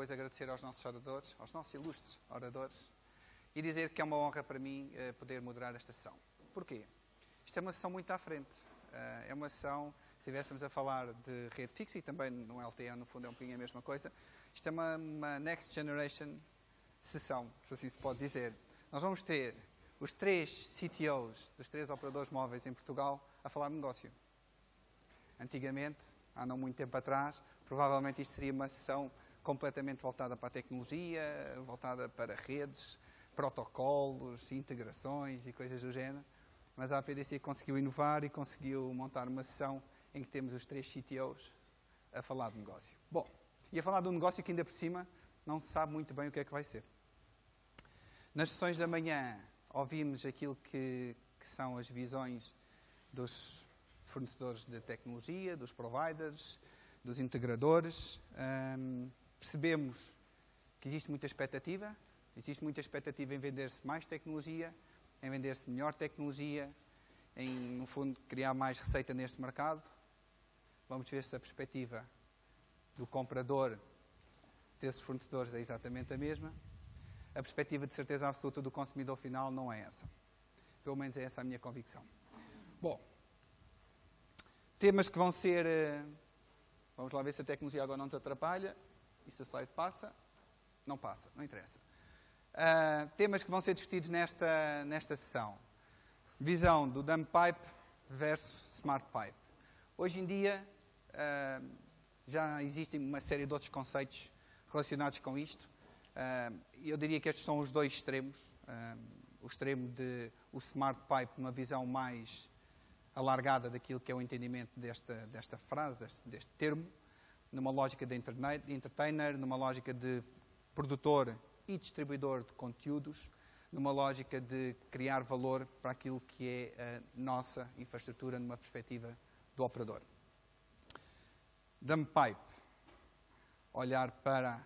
depois agradecer aos nossos oradores, aos nossos ilustres oradores, e dizer que é uma honra para mim poder moderar esta sessão. Porquê? Isto é uma sessão muito à frente. É uma sessão, se estivéssemos a falar de rede fixa, e também no LTE, no fundo, é um pouquinho a mesma coisa, isto é uma Next Generation sessão, se assim se pode dizer. Nós vamos ter os 3 CTOs dos 3 operadores móveis em Portugal a falar de negócio. Antigamente, há não muito tempo atrás, provavelmente isto seria uma sessão completamente voltada para a tecnologia, voltada para redes, protocolos, integrações e coisas do género. Mas a APDC conseguiu inovar e conseguiu montar uma sessão em que temos os 3 CTOs a falar de negócio. Bom, e a falar de um negócio que ainda por cima não se sabe muito bem o que é que vai ser. Nas sessões da manhã ouvimos aquilo que são as visões dos fornecedores de tecnologia, dos providers, dos integradores. Percebemos que existe muita expectativa em vender-se mais tecnologia, em vender-se melhor tecnologia, em, no fundo, criar mais receita neste mercado. Vamos ver se a perspectiva do comprador desses fornecedores é exatamente a mesma. A perspectiva de certeza absoluta do consumidor final não é essa. Pelo menos é essa a minha convicção. Bom, temas que vão ser... Vamos lá ver se a tecnologia agora não te atrapalha. E se a slide passa? Não passa, não interessa. Temas que vão ser discutidos nesta sessão. Visão do dumb pipe versus smart pipe. Hoje em dia já existem uma série de outros conceitos relacionados com isto. Eu diria que estes são os 2 extremos. O extremo de o smart pipe, uma visão mais alargada daquilo que é o entendimento desta frase, deste termo, numa lógica de entertainer, numa lógica de produtor e distribuidor de conteúdos, numa lógica de criar valor para aquilo que é a nossa infraestrutura numa perspectiva do operador. Dumb pipe, olhar para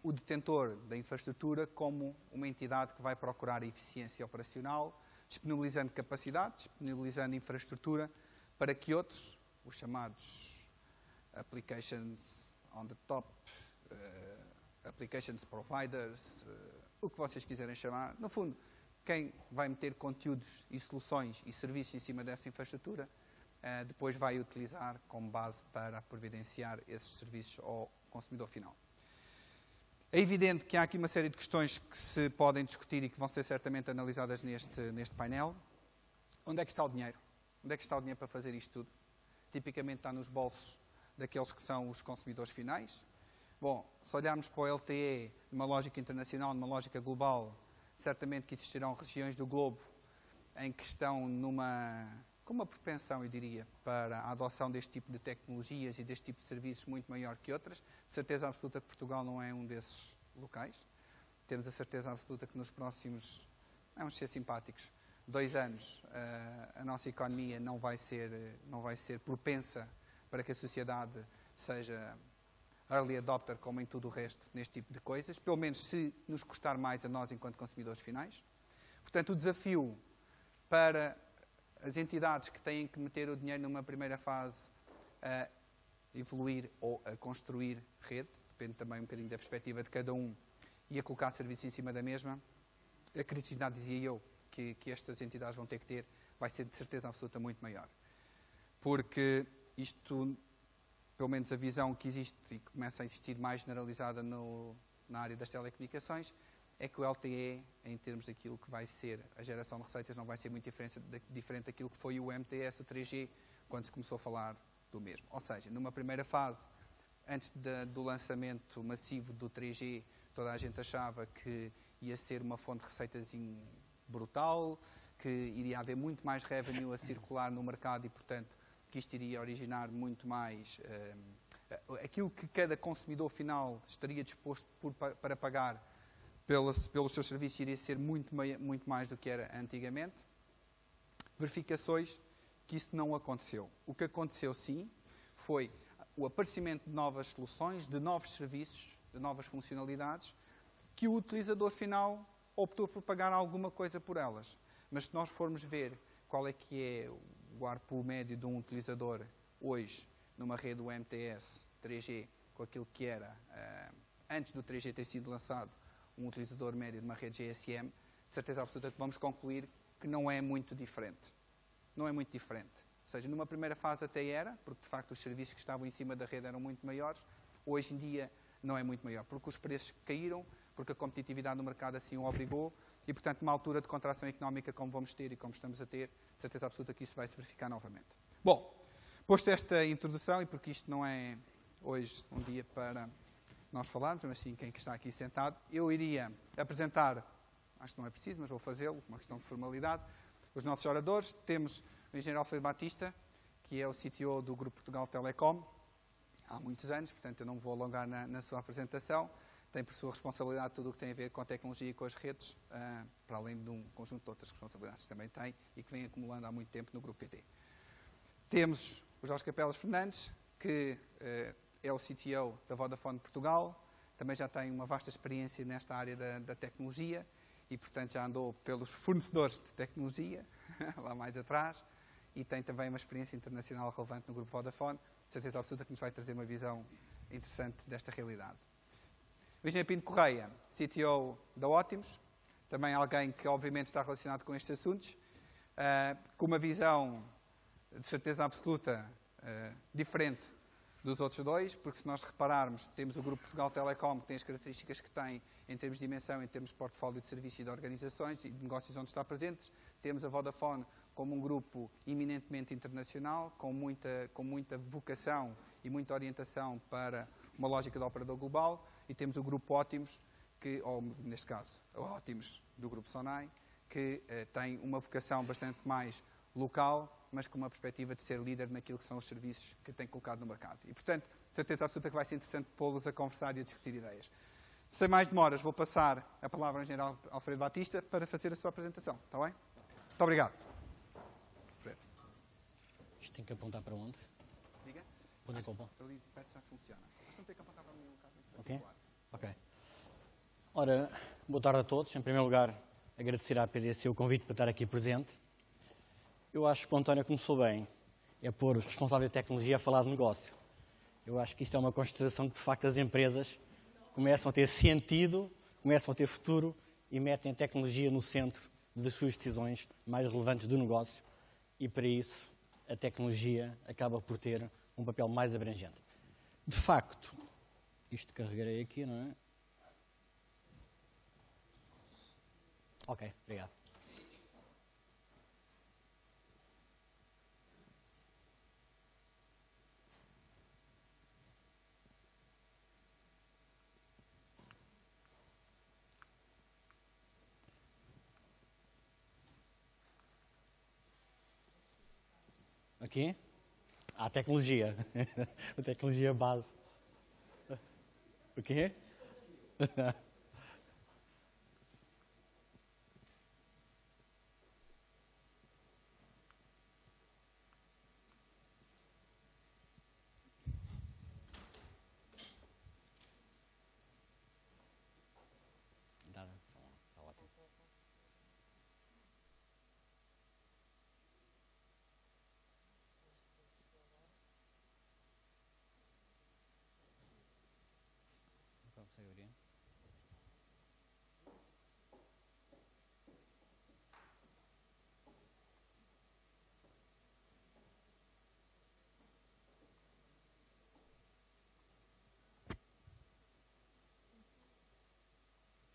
o detentor da infraestrutura como uma entidade que vai procurar eficiência operacional, disponibilizando capacidade, disponibilizando infraestrutura para que outros, os chamados applications on the top, applications providers, o que vocês quiserem chamar, no fundo, quem vai meter conteúdos e soluções e serviços em cima dessa infraestrutura, depois vai utilizar como base para providenciar esses serviços ao consumidor final. É evidente que há aqui uma série de questões que se podem discutir e que vão ser certamente analisadas neste painel. Onde é que está o dinheiro? Onde é que está o dinheiro para fazer isto tudo? Tipicamente está nos bolsos daqueles que são os consumidores finais. Bom, se olharmos para o LTE numa lógica internacional, numa lógica global, certamente que existirão regiões do globo em que estão com uma propensão, eu diria, para a adoção deste tipo de tecnologias e deste tipo de serviços muito maior que outras. De certeza absoluta que Portugal não é um desses locais. Temos a certeza absoluta que nos próximos, vamos ser simpáticos, 2 anos, a nossa economia não vai ser propensa para que a sociedade seja early adopter, como em tudo o resto, neste tipo de coisas, pelo menos se nos custar mais a nós enquanto consumidores finais. Portanto, o desafio para as entidades que têm que meter o dinheiro numa primeira fase a evoluir ou a construir rede, depende também um bocadinho da perspectiva de cada um, e a colocar serviços em cima da mesma, a criticidade, dizia eu, que estas entidades vão ter que ter, vai ser de certeza absoluta muito maior. Porque isto, pelo menos a visão que existe e que começa a existir mais generalizada na área das telecomunicações, é que o LTE, em termos daquilo que vai ser a geração de receitas, não vai ser muito diferente daquilo que foi o MTS, o 3G, quando se começou a falar do mesmo. Ou seja, numa primeira fase, antes do lançamento massivo do 3G, toda a gente achava que ia ser uma fonte de receitas brutal, que iria haver muito mais revenue a circular no mercado e, portanto, que isto iria originar muito mais... aquilo que cada consumidor final estaria disposto para pagar pelos seus serviços iria ser muito mais do que era antigamente. Verificações que isso não aconteceu. O que aconteceu, sim, foi o aparecimento de novas soluções, de novos serviços, de novas funcionalidades, que o utilizador final optou por pagar alguma coisa por elas. Mas se nós formos ver qual é que é o ARPU médio de um utilizador hoje, numa rede UMTS 3G, com aquilo que era antes do 3G ter sido lançado, um utilizador médio de uma rede GSM, de certeza absoluta que vamos concluir que não é muito diferente. Não é muito diferente. Ou seja, numa primeira fase até era, porque de facto os serviços que estavam em cima da rede eram muito maiores, hoje em dia não é muito maior, porque os preços caíram, porque a competitividade no mercado assim o obrigou, e portanto numa altura de contração económica como vamos ter e como estamos a ter, de certeza absoluta que isso vai se verificar novamente. Bom, posto esta introdução, e porque isto não é hoje um dia para nós falarmos, mas sim quem está aqui sentado, eu iria apresentar, acho que não é preciso, mas vou fazê-lo, uma questão de formalidade, os nossos oradores. Temos o engenheiro Alfredo Batista, que é o CTO do Grupo Portugal Telecom, há muitos anos, portanto eu não me vou alongar na sua apresentação. Tem por sua responsabilidade tudo o que tem a ver com a tecnologia e com as redes, para além de um conjunto de outras responsabilidades que também tem e que vem acumulando há muito tempo no Grupo PT. Temos o Jorge Capelas Fernandes, que é o CTO da Vodafone Portugal, também já tem uma vasta experiência nesta área da tecnologia e, portanto, já andou pelos fornecedores de tecnologia, lá mais atrás, e tem também uma experiência internacional relevante no Grupo Vodafone, de certeza absoluta que nos vai trazer uma visão interessante desta realidade. O engenheiro Pinto Correia, CTO da Ótimos, também alguém que obviamente está relacionado com estes assuntos, com uma visão de certeza absoluta diferente dos outros dois, porque se nós repararmos, temos o Grupo Portugal Telecom, que tem as características que tem em termos de dimensão, em termos de portfólio de serviços e de organizações e de negócios onde está presentes. Temos a Vodafone como um grupo eminentemente internacional, com muita vocação e muita orientação para uma lógica de operador global, e temos o Grupo Ótimos, ou neste caso, o Ótimos do Grupo Sonai, que tem uma vocação bastante mais local, mas com uma perspectiva de ser líder naquilo que são os serviços que tem colocado no mercado. E, portanto, certeza absoluta que vai ser interessante pô-los a conversar e a discutir ideias. Sem mais demoras, vou passar a palavra ao engenheiro Alfredo Batista para fazer a sua apresentação. Está bem? Muito obrigado. Alfredo. Isto tem que apontar para onde? Diga. Onde é que eu aponto? Ali de perto já funciona. Mas não tem que apontar para mim um bocado. Ok? Ok. Ora, boa tarde a todos. Em primeiro lugar, agradecer à PDC o convite para estar aqui presente. Eu acho que o António começou bem, é pôr os responsáveis de tecnologia a falar de negócio. Eu acho que isto é uma constatação que, de facto, as empresas começam a ter sentido, começam a ter futuro e metem a tecnologia no centro das suas decisões mais relevantes do negócio, e, para isso, a tecnologia acaba por ter um papel mais abrangente. De facto, isto carregarei aqui, não é? Ok, obrigado. Aqui? A tecnologia. A tecnologia base. O quê? Está ótimo. Não consegue abrir?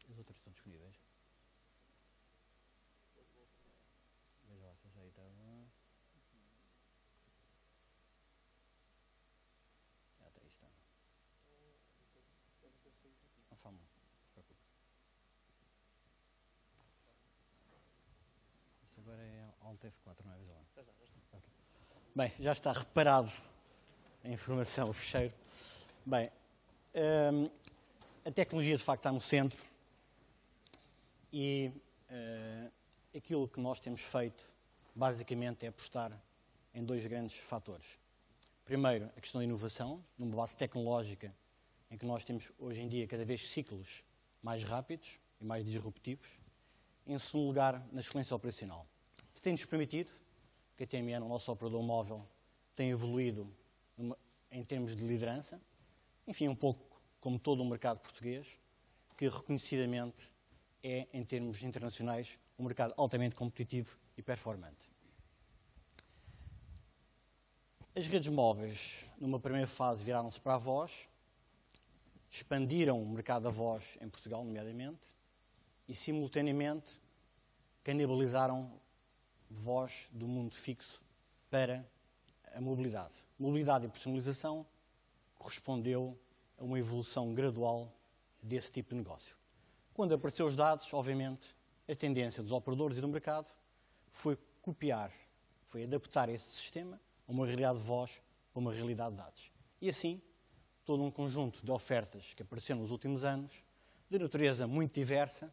Os outros estão disponíveis? Veja lá se essa aí está. Até aí está. Não faz mal, não se preocupe. Isso agora é Alt F4, não é? Veja lá. Já está. Okay. Bem, já está reparado a informação, o fecheiro. Bem, a tecnologia de facto está no centro e aquilo que nós temos feito basicamente é apostar em dois grandes fatores. Primeiro, a questão da inovação, numa base tecnológica em que nós temos hoje em dia cada vez ciclos mais rápidos e mais disruptivos. Em segundo lugar, na excelência operacional. Isso tem-nos permitido que a TMN, o nosso operador móvel, tem evoluído em termos de liderança, enfim, um pouco como todo o mercado português, que reconhecidamente é, em termos internacionais, um mercado altamente competitivo e performante. As redes móveis, numa primeira fase, viraram-se para a voz, expandiram o mercado da voz em Portugal, nomeadamente, e, simultaneamente, canibalizaram voz do mundo fixo para a mobilidade. Mobilidade e personalização correspondeu a uma evolução gradual desse tipo de negócio. Quando apareceram os dados, obviamente, a tendência dos operadores e do mercado foi copiar, foi adaptar esse sistema a uma realidade de voz, a uma realidade de dados. E assim, todo um conjunto de ofertas que apareceram nos últimos anos, de natureza muito diversa,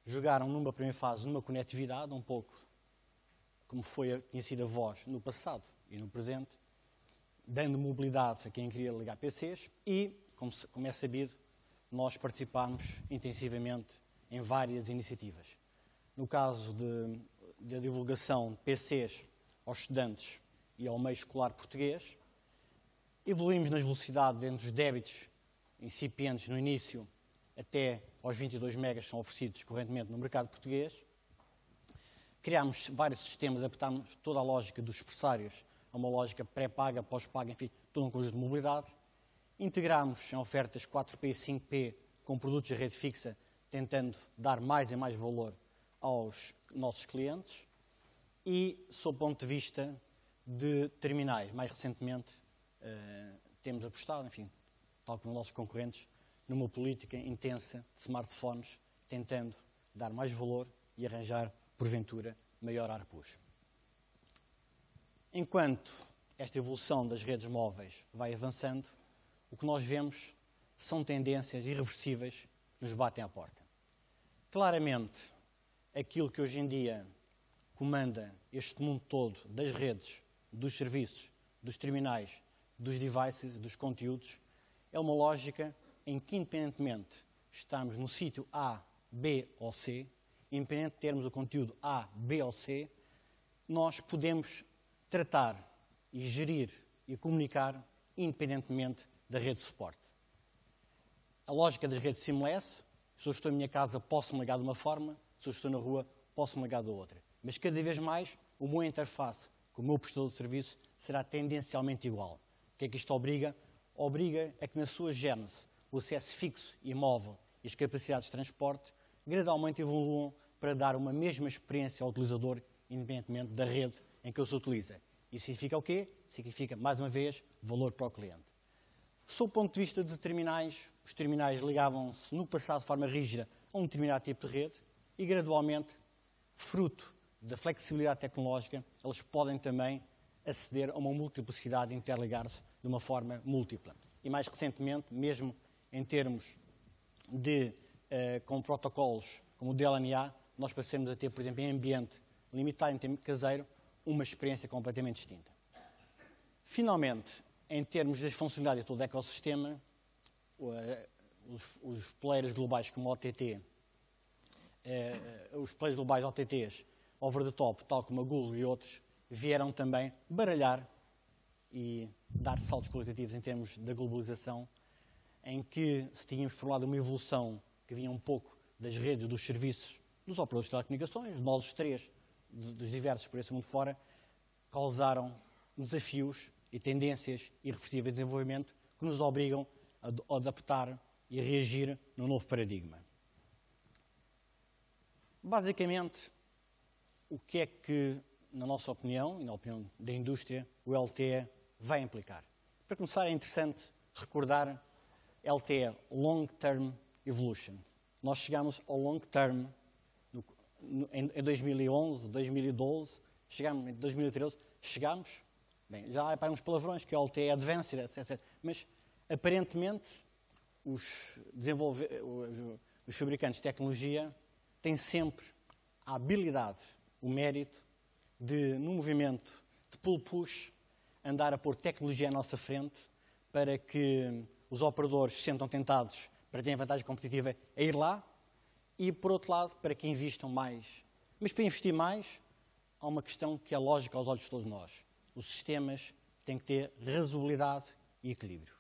jogaram numa primeira fase numa conectividade, um pouco como tinha sido a voz no passado e no presente, dando mobilidade a quem queria ligar PCs e, como é sabido, nós participámos intensivamente em várias iniciativas. No caso da divulgação de PCs aos estudantes e ao meio escolar português, evoluímos nas velocidades entre os débitos incipientes no início até aos 22 megas que são oferecidos correntemente no mercado português. Criámos vários sistemas, adaptámos toda a lógica dos expressários a uma lógica pré-paga, pós-paga, enfim, todo um conjunto de mobilidade. Integramos em ofertas 4P e 5P com produtos de rede fixa, tentando dar mais e mais valor aos nossos clientes. E, sob o ponto de vista de terminais, mais recentemente, temos apostado, enfim, tal como os nossos concorrentes, numa política intensa de smartphones, tentando dar mais valor e arranjar, porventura, maior ARPUs. Enquanto esta evolução das redes móveis vai avançando, o que nós vemos são tendências irreversíveis que nos batem à porta. Claramente, aquilo que hoje em dia comanda este mundo todo das redes, dos serviços, dos terminais, dos devices, dos conteúdos, é uma lógica em que, independentemente de estarmos no sítio A, B ou C, independente de termos o conteúdo A, B ou C, nós podemos tratar e gerir e comunicar independentemente da rede de suporte. A lógica das redes seamless, se eu estou em minha casa posso me ligar de uma forma, se eu estou na rua posso me ligar de outra. Mas cada vez mais o meu interface com o meu prestador de serviço será tendencialmente igual. O que é que isto obriga? Obriga a que na sua gênese o acesso fixo e móvel e as capacidades de transporte gradualmente evoluam para dar uma mesma experiência ao utilizador, independentemente da rede em que ele se utiliza. Isso significa o quê? Significa, mais uma vez, valor para o cliente. Sob o ponto de vista de terminais, os terminais ligavam-se no passado de forma rígida a um determinado tipo de rede e gradualmente, fruto da flexibilidade tecnológica, eles podem também aceder a uma multiplicidade e interligar-se de uma forma múltipla. E mais recentemente, mesmo em termos de, com protocolos como o DLNA, nós passamos a ter, por exemplo, em ambiente limitado, em tempo caseiro, uma experiência completamente distinta. Finalmente, em termos das funcionalidades de todo o ecossistema, os players globais como o OTT, os players globais OTTs, over the top, tal como a Google e outros, vieram também baralhar e dar saltos qualitativos em termos da globalização, em que se tínhamos, por um lado, uma evolução que vinha um pouco das redes, dos serviços, dos operadores de telecomunicações, nós os três, dos diversos por esse mundo fora, causaram desafios e tendências irreversíveis de desenvolvimento que nos obrigam a adaptar e a reagir num novo paradigma. Basicamente, o que é que, na nossa opinião e na opinião da indústria, o LTE vai implicar? Para começar, é interessante recordar LTE, Long Term Evolution. Nós chegámos ao Long Term em 2011, 2012, chegámos em 2013, bem, já há para uns palavrões, que é o LTE Advanced, etc. Mas, aparentemente, os fabricantes de tecnologia têm sempre a habilidade, o mérito de, num movimento de pull-push, andar a pôr tecnologia à nossa frente para que os operadores se sentam tentados para terem vantagem competitiva a ir lá e, por outro lado, para que investam mais. Mas para investir mais, há uma questão que é lógica aos olhos de todos nós. Os sistemas têm que ter razoabilidade e equilíbrio.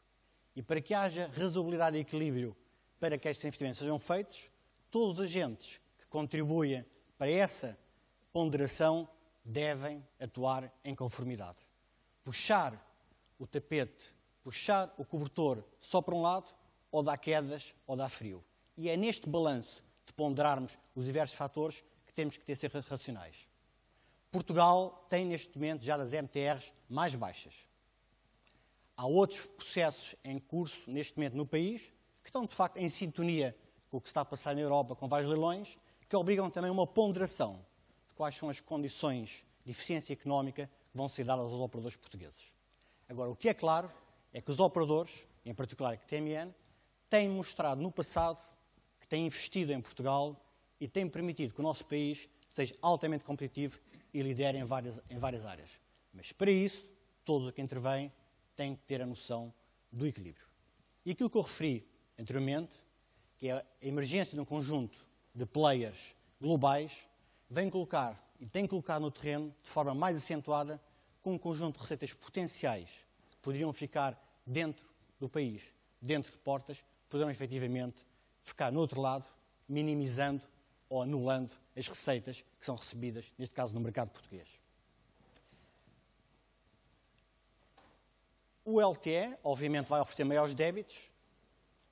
E para que haja razoabilidade e equilíbrio para que estes investimentos sejam feitos, todos os agentes que contribuem para essa ponderação devem atuar em conformidade. Puxar o tapete, puxar o cobertor só para um lado, ou dá quedas ou dá frio. E é neste balanço de ponderarmos os diversos fatores que temos que ser racionais. Portugal tem neste momento já das MTRs mais baixas. Há outros processos em curso neste momento no país que estão de facto em sintonia com o que se está a passar na Europa com vários leilões, que obrigam também a uma ponderação de quais são as condições de eficiência económica que vão ser dadas aos operadores portugueses. Agora, o que é claro é que os operadores, em particular a TMN, têm mostrado no passado que têm investido em Portugal e têm permitido que o nosso país seja altamente competitivo e lidere em várias áreas. Mas para isso, todos os que intervêm têm que ter a noção do equilíbrio. E aquilo que eu referi anteriormente, que é a emergência de um conjunto de players globais, vem colocar e tem colocado no terreno, de forma mais acentuada, com um conjunto de receitas potenciais que poderiam ficar dentro do país, dentro de portas, poderão efetivamente ficar no outro lado, minimizando ou anulando as receitas que são recebidas, neste caso, no mercado português. O LTE, obviamente, vai oferecer maiores débitos,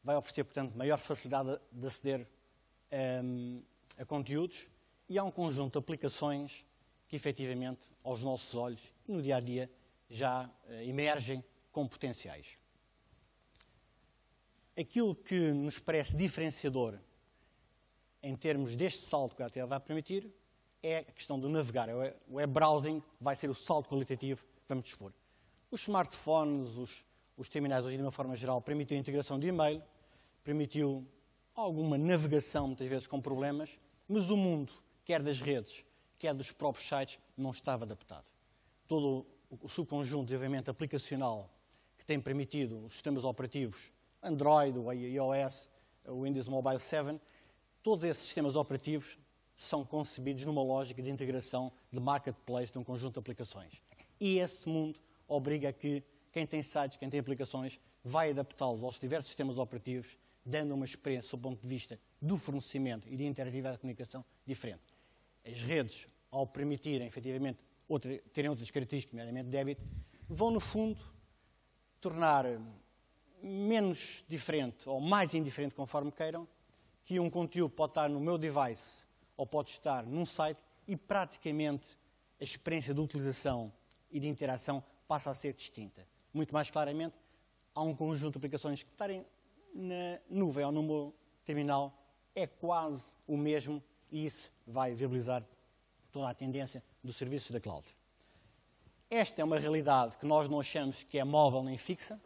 vai oferecer, portanto, maior facilidade de aceder a conteúdos e há um conjunto de aplicações que, efetivamente, aos nossos olhos e no dia-a-dia já emergem como potenciais. Aquilo que nos parece diferenciador em termos deste salto que a LTE vai permitir é a questão do navegar. O web browsing vai ser o salto qualitativo que vamos dispor. Os smartphones, os terminais, hoje de uma forma geral, permitiu a integração de e-mail, permitiu alguma navegação, muitas vezes com problemas, mas o mundo, quer das redes, quer dos próprios sites, não estava adaptado. Todo o subconjunto de desenvolvimento aplicacional que tem permitido os sistemas operativos Android, o iOS, o Windows Mobile 7, todos esses sistemas operativos são concebidos numa lógica de integração de marketplace de um conjunto de aplicações. E esse mundo obriga a que quem tem sites, quem tem aplicações, vai adaptá-los aos diversos sistemas operativos, dando uma experiência, do ponto de vista do fornecimento e de interatividade de comunicação, diferente. As redes, ao permitirem, efetivamente, terem outras características, nomeadamente débito, vão, no fundo, tornar menos diferente ou mais indiferente, conforme queiram, que um conteúdo pode estar no meu device ou pode estar num site e praticamente a experiência de utilização e de interação passa a ser distinta. Muito mais claramente, há um conjunto de aplicações que estarem na nuvem ou no meu terminal é quase o mesmo e isso vai viabilizar toda a tendência dos serviços da cloud. Esta é uma realidade que nós não achamos que é móvel nem fixa,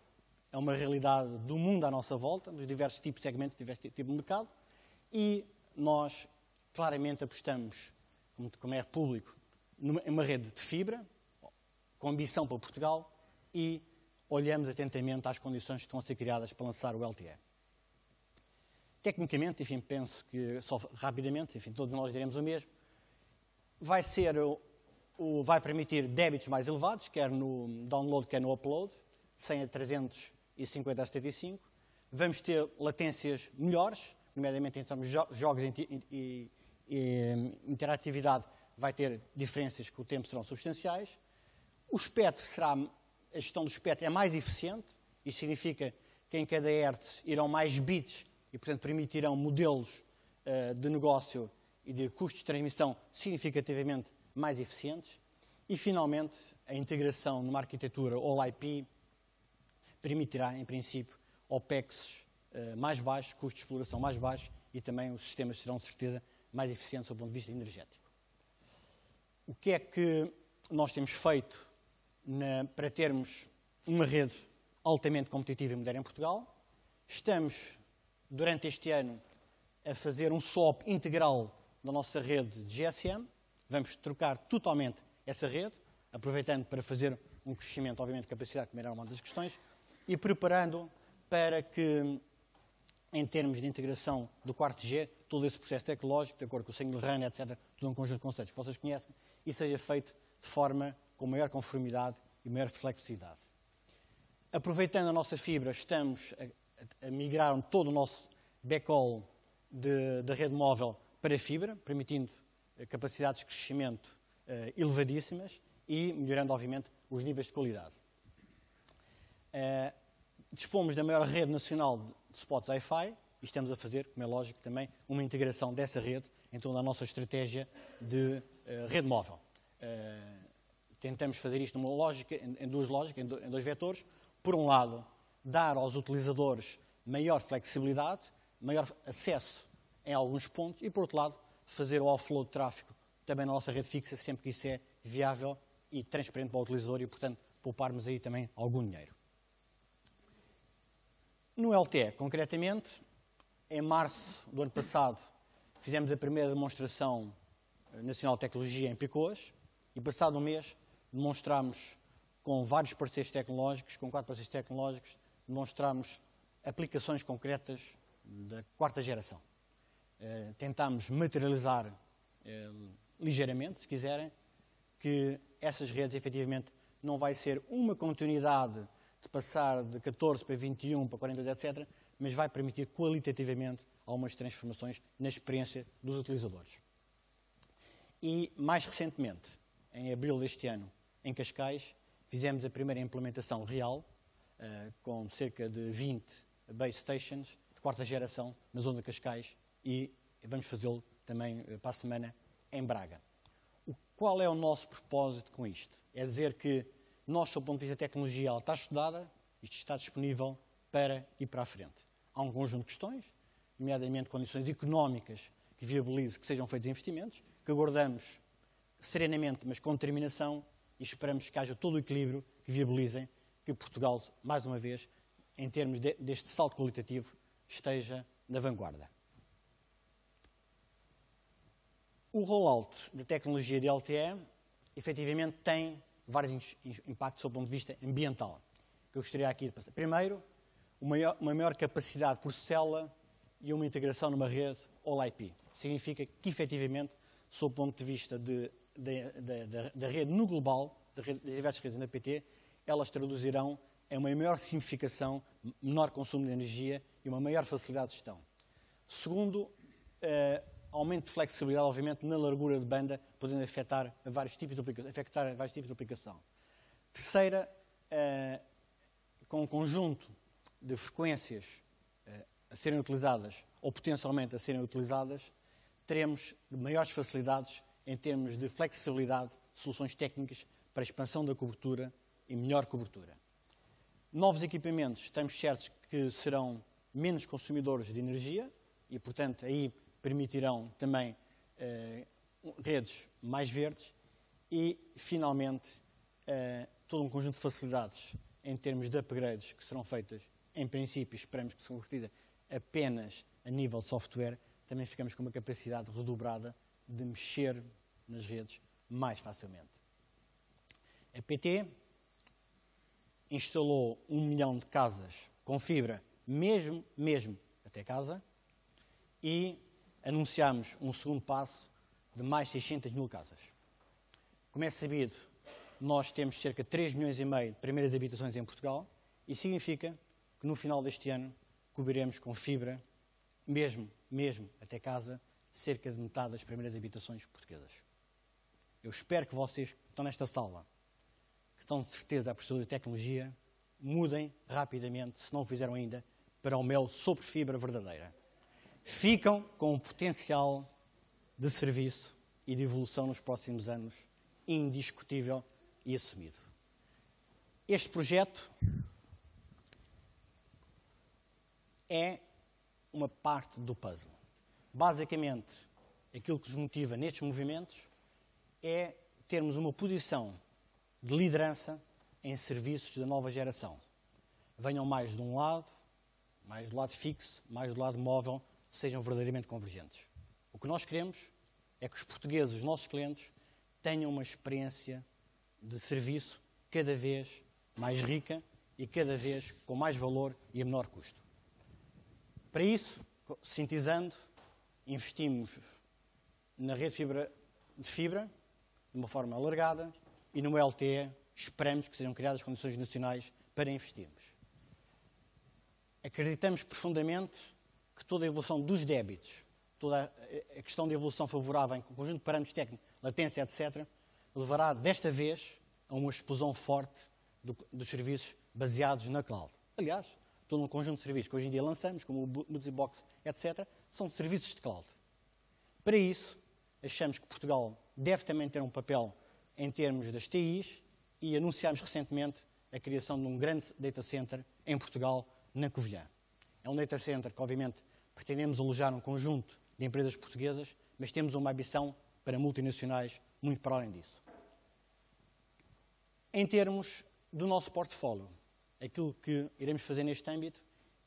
é uma realidade do mundo à nossa volta, dos diversos tipos de segmentos, diversos tipos de mercado, e nós claramente apostamos, como é público, em uma rede de fibra, com ambição para Portugal, e olhamos atentamente às condições que estão a ser criadas para lançar o LTE. Tecnicamente, enfim, penso que, só rapidamente, enfim, todos nós diremos o mesmo, vai permitir débitos mais elevados, quer no download, quer no upload, de 100 a 350 a 75. Vamos ter latências melhores, nomeadamente em termos de jogos e interatividade, vai ter diferenças que o tempo serão substanciais. O espectro a gestão do espectro é mais eficiente, isso significa que em cada hertz irão mais bits e, portanto, permitirão modelos de negócio e de custos de transmissão significativamente mais eficientes. E, finalmente, a integração numa arquitetura All-IP permitirá, em princípio, OPEX mais baixos, custos de exploração mais baixos e também os sistemas serão, de certeza, mais eficientes do ponto de vista energético. O que é que nós temos feito para termos uma rede altamente competitiva e moderna em Portugal? Estamos, durante este ano, a fazer um swap integral da nossa rede de GSM. Vamos trocar totalmente essa rede, aproveitando para fazer um crescimento, obviamente, de capacidade, que era uma das questões, e preparando para que, em termos de integração do quarto G, todo esse processo tecnológico, de acordo com o Single RAN, etc., todo um conjunto de conceitos que vocês conhecem, e seja feito de forma com maior conformidade e maior flexibilidade. Aproveitando a nossa fibra, estamos a migrar todo o nosso backhaul da rede móvel para a fibra, permitindo capacidades de crescimento elevadíssimas e melhorando, obviamente, os níveis de qualidade. Dispomos da maior rede nacional de spots Wi-Fi e estamos a fazer, como é lógico, também uma integração dessa rede em toda a nossa estratégia de rede móvel. Tentamos fazer isto numa lógica, em duas lógicas, em dois vetores. Por um lado, dar aos utilizadores maior flexibilidade, maior acesso em alguns pontos e, por outro lado, fazer o offload de tráfego também na nossa rede fixa, sempre que isso é viável e transparente para o utilizador e, portanto, pouparmos aí também algum dinheiro. No LTE, concretamente, em março do ano passado, fizemos a primeira demonstração nacional de tecnologia em Picoas e, passado um mês, demonstramos com vários parceiros tecnológicos, com 4 parceiros tecnológicos, demonstramos aplicações concretas da 4ª geração. Tentámos materializar ligeiramente, se quiserem, que essas redes, efetivamente, não vai ser uma continuidade de passar de 14 para 21, para 42, etc., mas vai permitir qualitativamente algumas transformações na experiência dos utilizadores. E, mais recentemente, em abril deste ano, em Cascais, fizemos a primeira implementação real, com cerca de 20 base stations de 4ª geração na zona de Cascais e vamos fazê-lo também para a semana em Braga. Qual é o nosso propósito com isto? É dizer que nós, sob o ponto de vista da tecnologia, ela está estudada, isto está disponível para ir para a frente. Há um conjunto de questões, nomeadamente condições económicas que viabilizem que sejam feitos investimentos, que aguardamos serenamente, mas com determinação, e esperamos que haja todo o equilíbrio que viabilizem que Portugal, mais uma vez, em termos deste salto qualitativo, esteja na vanguarda. O rollout da tecnologia de LTE, efetivamente, tem vários impactos sob o ponto de vista ambiental, que eu gostaria aqui de passar. Primeiro, uma maior capacidade por célula e uma integração numa rede All-IP. Significa que, efetivamente, sob o ponto de vista da rede no global, das diversas redes da PT, elas traduzirão em uma maior simplificação, menor consumo de energia e uma maior facilidade de gestão. Segundo, aumento de flexibilidade, obviamente, na largura de banda, podendo afetar vários tipos de aplicação. Terceira, com um conjunto de frequências a serem utilizadas ou potencialmente a serem utilizadas, teremos maiores facilidades em termos de flexibilidade de soluções técnicas para a expansão da cobertura e melhor cobertura. Novos equipamentos, estamos certos que serão menos consumidores de energia e, portanto, aí permitirão também redes mais verdes e, finalmente, todo um conjunto de facilidades em termos de upgrades que serão feitas, em princípio, esperamos que sejam convertidas apenas a nível de software, também ficamos com uma capacidade redobrada de mexer nas redes mais facilmente. A PT instalou 1 milhão de casas com fibra, mesmo até casa, e anunciamos um segundo passo de mais 600 mil casas. Como é sabido, nós temos cerca de 3 milhões e meio de primeiras habitações em Portugal e significa que no final deste ano cobriremos com fibra, mesmo até casa, cerca de metade das primeiras habitações portuguesas. Eu espero que vocês que estão nesta sala, que estão de certeza a precisar de tecnologia, mudem rapidamente, se não o fizeram ainda, para o mel sobre fibra verdadeira. Ficam com um potencial de serviço e de evolução nos próximos anos indiscutível e assumido. Este projeto é uma parte do puzzle. Basicamente, aquilo que nos motiva nestes movimentos é termos uma posição de liderança em serviços da nova geração. Venham mais de um lado, mais do lado fixo, mais do lado móvel, sejam verdadeiramente convergentes. O que nós queremos é que os portugueses, os nossos clientes, tenham uma experiência de serviço cada vez mais rica e cada vez com mais valor e a menor custo. Para isso, sintetizando, investimos na rede de fibra, de uma forma alargada, e no LTE esperamos que sejam criadas condições nacionais para investirmos. acreditamos profundamente que toda a evolução dos débitos, toda a questão de evolução favorável em conjunto de parâmetros técnicos, latência, etc., levará desta vez a uma explosão forte dos serviços baseados na cloud. Aliás, todo um conjunto de serviços que hoje em dia lançamos, como o Busybox, etc., são serviços de cloud. Para isso, achamos que Portugal deve também ter um papel em termos das TIs e anunciámos recentemente a criação de um grande data center em Portugal, na Covilhã. É um data center que, obviamente, pretendemos alojar um conjunto de empresas portuguesas, mas temos uma ambição para multinacionais muito para além disso. Em termos do nosso portfólio, aquilo que iremos fazer neste âmbito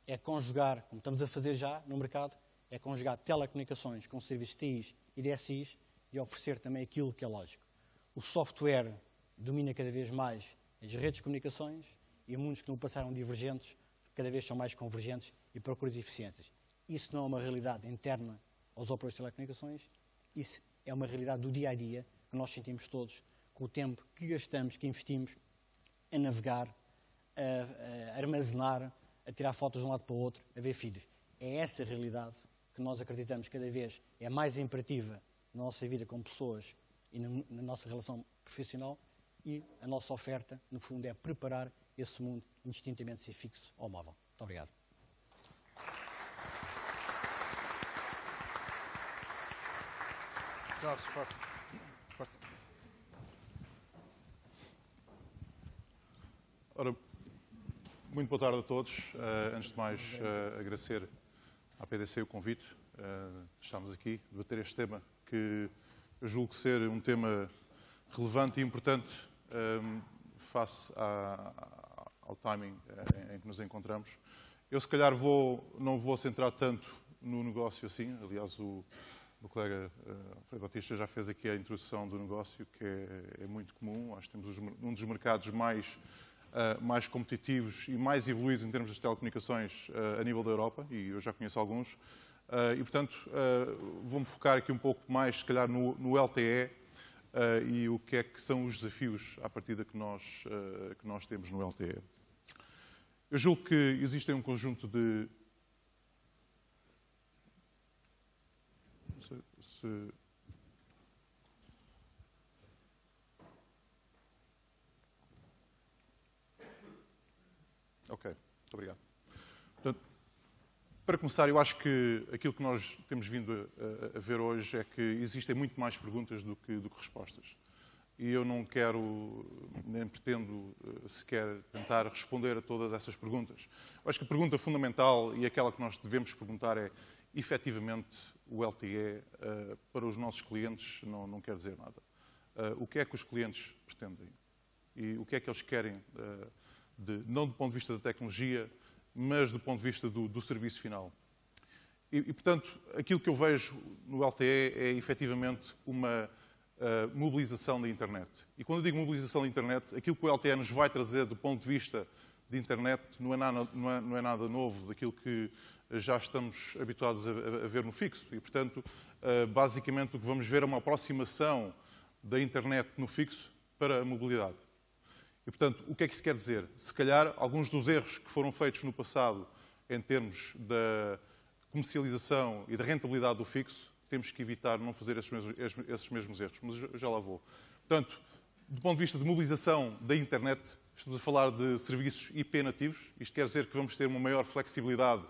é conjugar, como estamos a fazer já no mercado, é conjugar telecomunicações com serviços TIs e DSIs e oferecer também aquilo que é lógico. O software domina cada vez mais as redes de comunicações e mundos que não passaram divergentes cada vez são mais convergentes e procuram eficiências. Isso não é uma realidade interna aos operadores de telecomunicações, isso é uma realidade do dia a dia que nós sentimos todos com o tempo que gastamos, que investimos a navegar, a armazenar, a tirar fotos de um lado para o outro, a ver vídeos. É essa realidade que nós acreditamos cada vez é mais imperativa na nossa vida como pessoas e na nossa relação profissional e a nossa oferta, no fundo, é preparar esse mundo indistintamente ser fixo ou móvel. Muito obrigado. Jorge, força. Força. Ora, muito boa tarde a todos. Antes de mais, agradecer à PDC o convite. Estamos aqui a debater este tema que eu julgo ser um tema relevante e importante face ao timing em que nos encontramos. Eu, se calhar, não vou centrar tanto no negócio assim. Aliás, o meu colega Alfredo Batista já fez aqui a introdução do negócio, que é muito comum. Acho que temos um dos mercados mais competitivos e mais evoluídos em termos das telecomunicações a nível da Europa, e eu já conheço alguns. E, portanto, vou-me focar aqui um pouco mais, se calhar, no LTE e o que é que são os desafios à partida que nós temos no LTE. Eu julgo que existem um conjunto de... Não sei se... Ok, muito obrigado. Portanto, para começar, eu acho que aquilo que nós temos vindo a ver hoje é que existem muito mais perguntas do que respostas. E eu não quero, nem pretendo sequer tentar responder a todas essas perguntas. Eu acho que a pergunta fundamental e aquela que nós devemos perguntar é, efetivamente, o LTE para os nossos clientes não quer dizer nada. O que é que os clientes pretendem? E o que é que eles querem, não do ponto de vista da tecnologia, mas do ponto de vista do serviço final? E, portanto, aquilo que eu vejo no LTE é, efetivamente, uma mobilização da internet. E quando eu digo mobilização da internet, aquilo que o LTE nos vai trazer do ponto de vista de internet não é nada novo daquilo que já estamos habituados a ver no fixo. E, portanto, basicamente o que vamos ver é uma aproximação da internet no fixo para a mobilidade. E, portanto, o que é que isso quer dizer? Se calhar, alguns dos erros que foram feitos no passado em termos da comercialização e da rentabilidade do fixo, temos que evitar não fazer esses mesmos erros, mas eu já lá vou. Portanto, do ponto de vista de mobilização da internet, estamos a falar de serviços IP nativos. Isto quer dizer que vamos ter uma maior flexibilidade.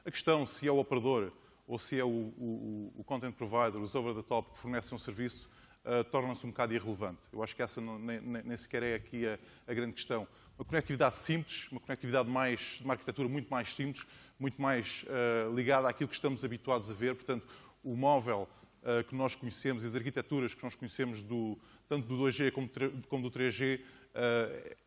A questão se é o operador ou se é o content provider, os over-the-top que fornecem um serviço, torna-se um bocado irrelevante. Eu acho que essa nem sequer é aqui a grande questão. Uma conectividade simples, uma conectividade de uma arquitetura muito mais simples, muito mais ligada àquilo que estamos habituados a ver. Portanto, o móvel que nós conhecemos e as arquiteturas que nós conhecemos tanto do 2G como do 3G,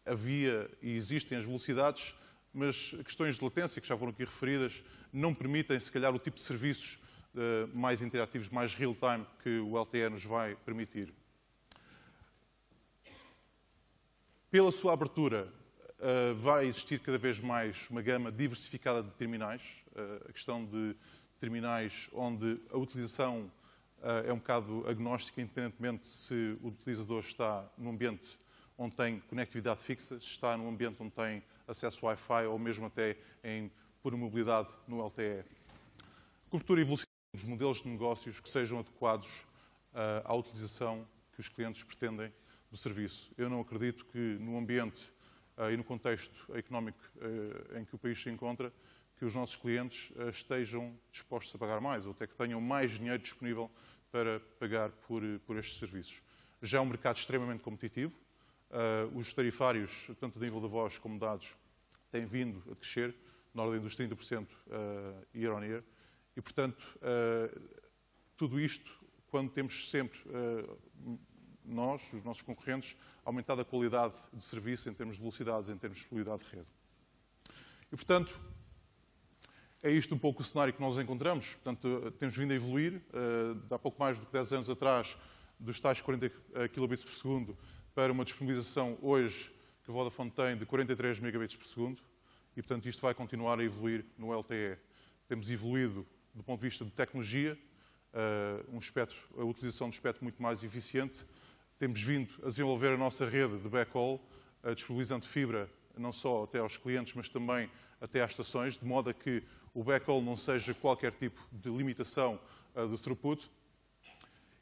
havia e existem as velocidades, mas questões de latência, que já foram aqui referidas, não permitem, se calhar, o tipo de serviços mais interativos, mais real-time que o LTE nos vai permitir. Pela sua abertura, vai existir cada vez mais uma gama diversificada de terminais. A questão de terminais onde a utilização é um bocado agnóstica, independentemente se o utilizador está num ambiente onde tem conectividade fixa, se está num ambiente onde tem acesso Wi-Fi ou mesmo até em por mobilidade no LTE. Cobertura e velocidade dos modelos de negócios que sejam adequados à utilização que os clientes pretendem do serviço. Eu não acredito que no ambiente e no contexto económico em que o país se encontra, que os nossos clientes estejam dispostos a pagar mais, ou até que tenham mais dinheiro disponível para pagar por estes serviços. Já é um mercado extremamente competitivo. Os tarifários, tanto de nível de voz como de dados, têm vindo a crescer, na ordem dos 30% year on year. E, portanto, tudo isto, quando temos sempre nós, os nossos concorrentes, aumentado a qualidade de serviço em termos de velocidades, em termos de fluidade de rede. E, portanto, é isto um pouco o cenário que nós encontramos. Portanto, temos vindo a evoluir, há pouco mais do que 10 anos atrás, dos tais 40 kbps por segundo para uma disponibilização hoje que a Vodafone tem de 43 megabits por segundo. E, portanto, isto vai continuar a evoluir no LTE. Temos evoluído do ponto de vista de tecnologia, a utilização de espectro muito mais eficiente. Temos vindo a desenvolver a nossa rede de backhaul, disponibilizando fibra não só até aos clientes, mas também até às estações, de modo a que o backhaul não seja qualquer tipo de limitação do throughput.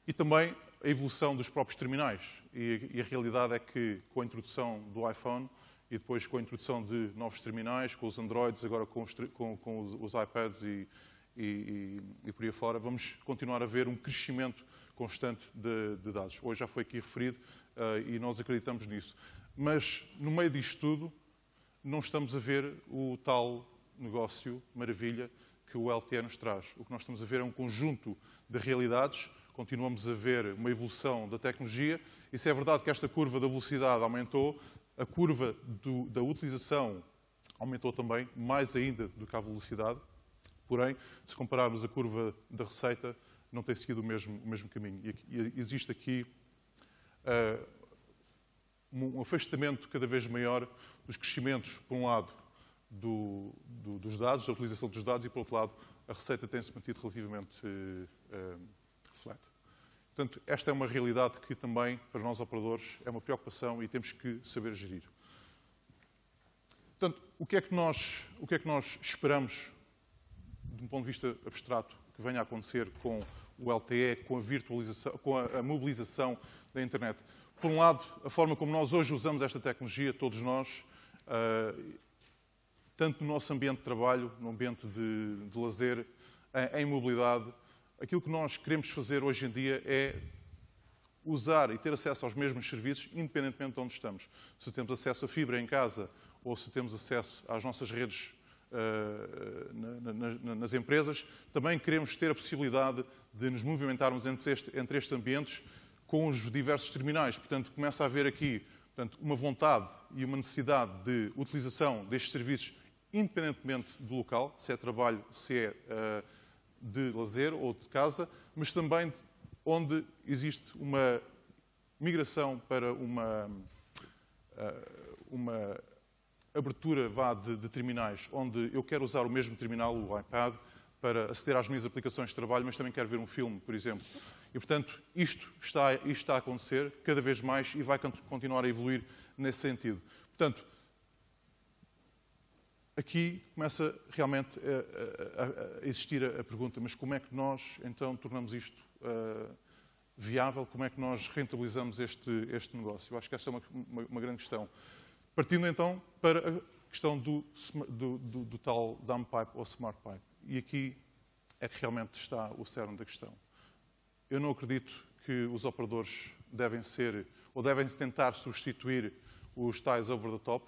E também a evolução dos próprios terminais. E a realidade é que, com a introdução do iPhone e depois com a introdução de novos terminais, com os Androids, agora com os iPads e por aí fora, vamos continuar a ver um crescimento constante de dados. Hoje já foi aqui referido e nós acreditamos nisso. Mas, no meio disto tudo, não estamos a ver o tal negócio maravilha que o LTE nos traz. O que nós estamos a ver é um conjunto de realidades. Continuamos a ver uma evolução da tecnologia. E se é verdade que esta curva da velocidade aumentou, a curva da utilização aumentou também, mais ainda do que a velocidade. Porém, se compararmos a curva da receita, não tem seguido o mesmo caminho. E existe aqui um afastamento cada vez maior dos crescimentos, por um lado, dos dados, da utilização dos dados, e, por outro lado, a receita tem-se mantido relativamente flat. Portanto, esta é uma realidade que também, para nós operadores, é uma preocupação e temos que saber gerir. Portanto, o que é que nós esperamos, de um ponto de vista abstrato, que venha a acontecer com o LTE, com a virtualização, com a mobilização da internet? Por um lado, a forma como nós hoje usamos esta tecnologia, todos nós, tanto no nosso ambiente de trabalho, no ambiente de lazer, em mobilidade. Aquilo que nós queremos fazer hoje em dia é usar e ter acesso aos mesmos serviços, independentemente de onde estamos. Se temos acesso a fibra em casa ou se temos acesso às nossas redes nas empresas, também queremos ter a possibilidade de nos movimentarmos entre estes ambientes com os diversos terminais. Portanto, começa a haver aqui uma vontade e uma necessidade de utilização destes serviços, independentemente do local, se é trabalho, se é de lazer ou de casa, mas também onde existe uma migração para uma abertura de terminais, onde eu quero usar o mesmo terminal, o iPad, para aceder às minhas aplicações de trabalho, mas também quero ver um filme, por exemplo. E, portanto, isto está a acontecer cada vez mais e vai continuar a evoluir nesse sentido. Portanto, aqui começa realmente a existir a pergunta, mas como é que nós, então, tornamos isto viável? Como é que nós rentabilizamos este negócio? Eu acho que essa é uma grande questão. Partindo, então, para a questão do tal dumb pipe ou smart pipe. E aqui é que realmente está o cerne da questão. Eu não acredito que os operadores devem tentar substituir os tais over the top.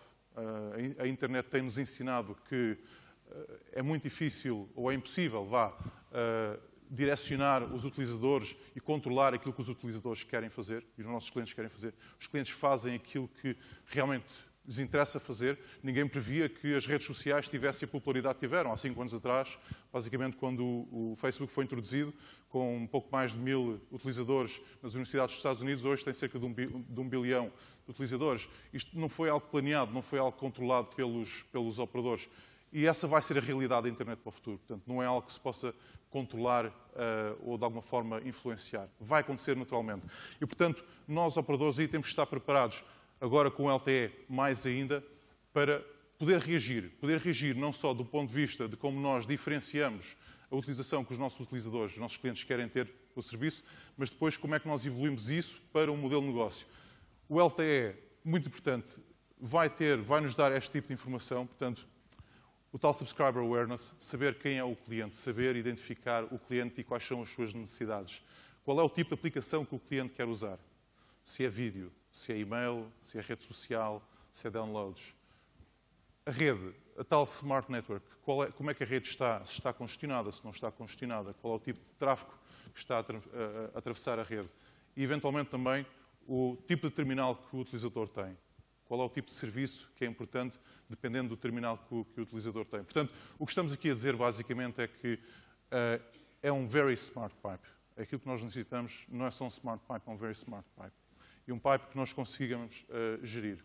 A internet tem-nos ensinado que é muito difícil ou é impossível, direcionar os utilizadores e controlar aquilo que os utilizadores querem fazer e os nossos clientes querem fazer. Os clientes fazem aquilo que realmente lhes interessa fazer. Ninguém previa que as redes sociais tivessem a popularidade que tiveram. Há 5 anos atrás, basicamente, quando o Facebook foi introduzido, com um pouco mais de 1000 utilizadores nas universidades dos Estados Unidos, hoje tem cerca de 1 bilhão de utilizadores. Isto não foi algo planeado, não foi algo controlado pelos operadores. E essa vai ser a realidade da internet para o futuro. Portanto, não é algo que se possa controlar ou, de alguma forma, influenciar. Vai acontecer naturalmente. E, portanto, nós, operadores, aí temos que estar preparados, agora com o LTE mais ainda, para poder reagir não só do ponto de vista de como nós diferenciamos a utilização que os nossos utilizadores, os nossos clientes querem ter do serviço, mas depois como é que nós evoluímos isso para um modelo de negócio. O LTE, muito importante, vai-nos dar este tipo de informação, portanto, o tal Subscriber Awareness, saber quem é o cliente, saber identificar o cliente e quais são as suas necessidades. Qual é o tipo de aplicação que o cliente quer usar? Se é vídeo, se é e-mail, se é rede social, se é downloads. A rede, a tal Smart Network, como é que a rede está? Se está congestionada, se não está congestionada? Qual é o tipo de tráfego que está a atravessar a rede? E, eventualmente, também o tipo de terminal que o utilizador tem. Qual é o tipo de serviço que é importante, dependendo do terminal que o utilizador tem. Portanto, o que estamos aqui a dizer, basicamente, é que é um very smart pipe. Aquilo que nós necessitamos não é só um smart pipe, é um very smart pipe. E um pipe que nós consigamos gerir.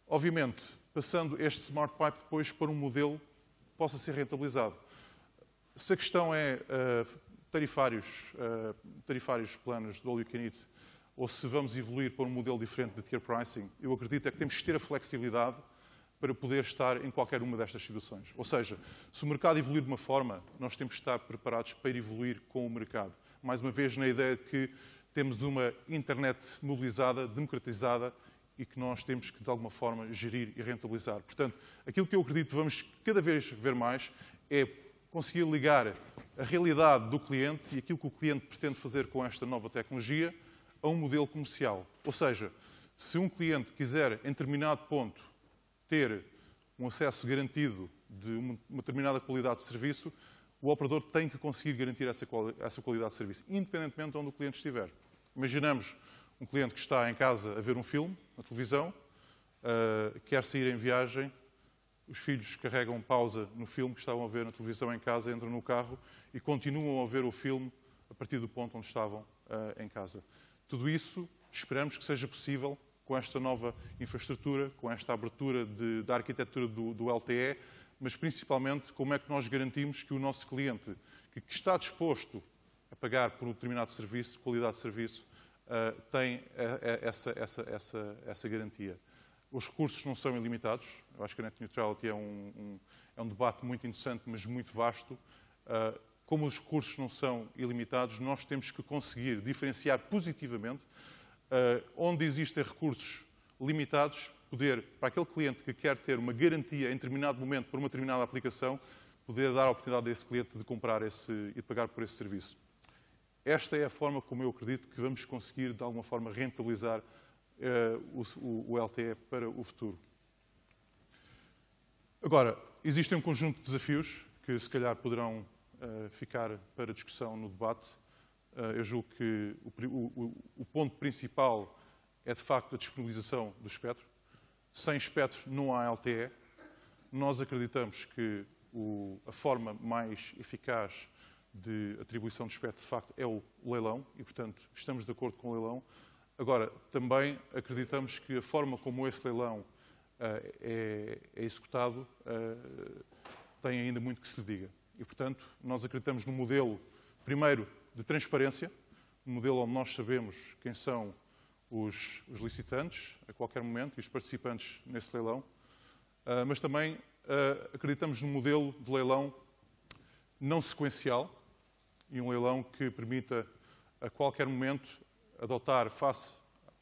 Obviamente, passando este smart pipe depois para um modelo que possa ser rentabilizado. Se a questão é tarifários planos do all you can eat, ou se vamos evoluir para um modelo diferente de tier pricing, eu acredito é que temos que ter a flexibilidade para poder estar em qualquer uma destas situações. Ou seja, se o mercado evoluir de uma forma, nós temos que estar preparados para evoluir com o mercado. Mais uma vez, na ideia de que temos uma internet mobilizada, democratizada, e que nós temos que, de alguma forma, gerir e rentabilizar. Portanto, aquilo que eu acredito que vamos cada vez ver mais é conseguir ligar a realidade do cliente e aquilo que o cliente pretende fazer com esta nova tecnologia a um modelo comercial. Ou seja, se um cliente quiser, em determinado ponto, ter um acesso garantido de uma determinada qualidade de serviço, o operador tem que conseguir garantir essa qualidade de serviço, independentemente de onde o cliente estiver. Imaginamos um cliente que está em casa a ver um filme, na televisão, quer sair em viagem, os filhos carregam pausa no filme que estavam a ver na televisão em casa, entram no carro e continuam a ver o filme a partir do ponto onde estavam em casa. Tudo isso esperamos que seja possível com esta nova infraestrutura, com esta abertura da arquitetura do LTE, mas principalmente como é que nós garantimos que o nosso cliente, que está disposto a pagar por um determinado serviço, qualidade de serviço, tem essa garantia. Os recursos não são ilimitados. Eu acho que a Net Neutrality é um debate muito interessante, mas muito vasto. Como os recursos não são ilimitados, nós temos que conseguir diferenciar positivamente onde existem recursos limitados, poder, para aquele cliente que quer ter uma garantia em determinado momento por uma determinada aplicação, poder dar a oportunidade a esse cliente de comprar e de pagar por esse serviço. Esta é a forma como eu acredito que vamos conseguir, de alguma forma, rentabilizar o LTE para o futuro. Agora, existem um conjunto de desafios que, se calhar, poderão ficar para discussão no debate. Eu julgo que o ponto principal é, de facto, a disponibilização do espectro. Sem espectro não há LTE. Nós acreditamos que a forma mais eficaz de atribuição de espectro, de facto, é o leilão e, portanto, estamos de acordo com o leilão. Agora, também acreditamos que a forma como esse leilão é executado tem ainda muito que se lhe diga. E, portanto, nós acreditamos num modelo, primeiro, de transparência, um modelo onde nós sabemos quem são os licitantes a qualquer momento e os participantes nesse leilão, mas também acreditamos num modelo de leilão não sequencial e um leilão que permita a qualquer momento adotar, face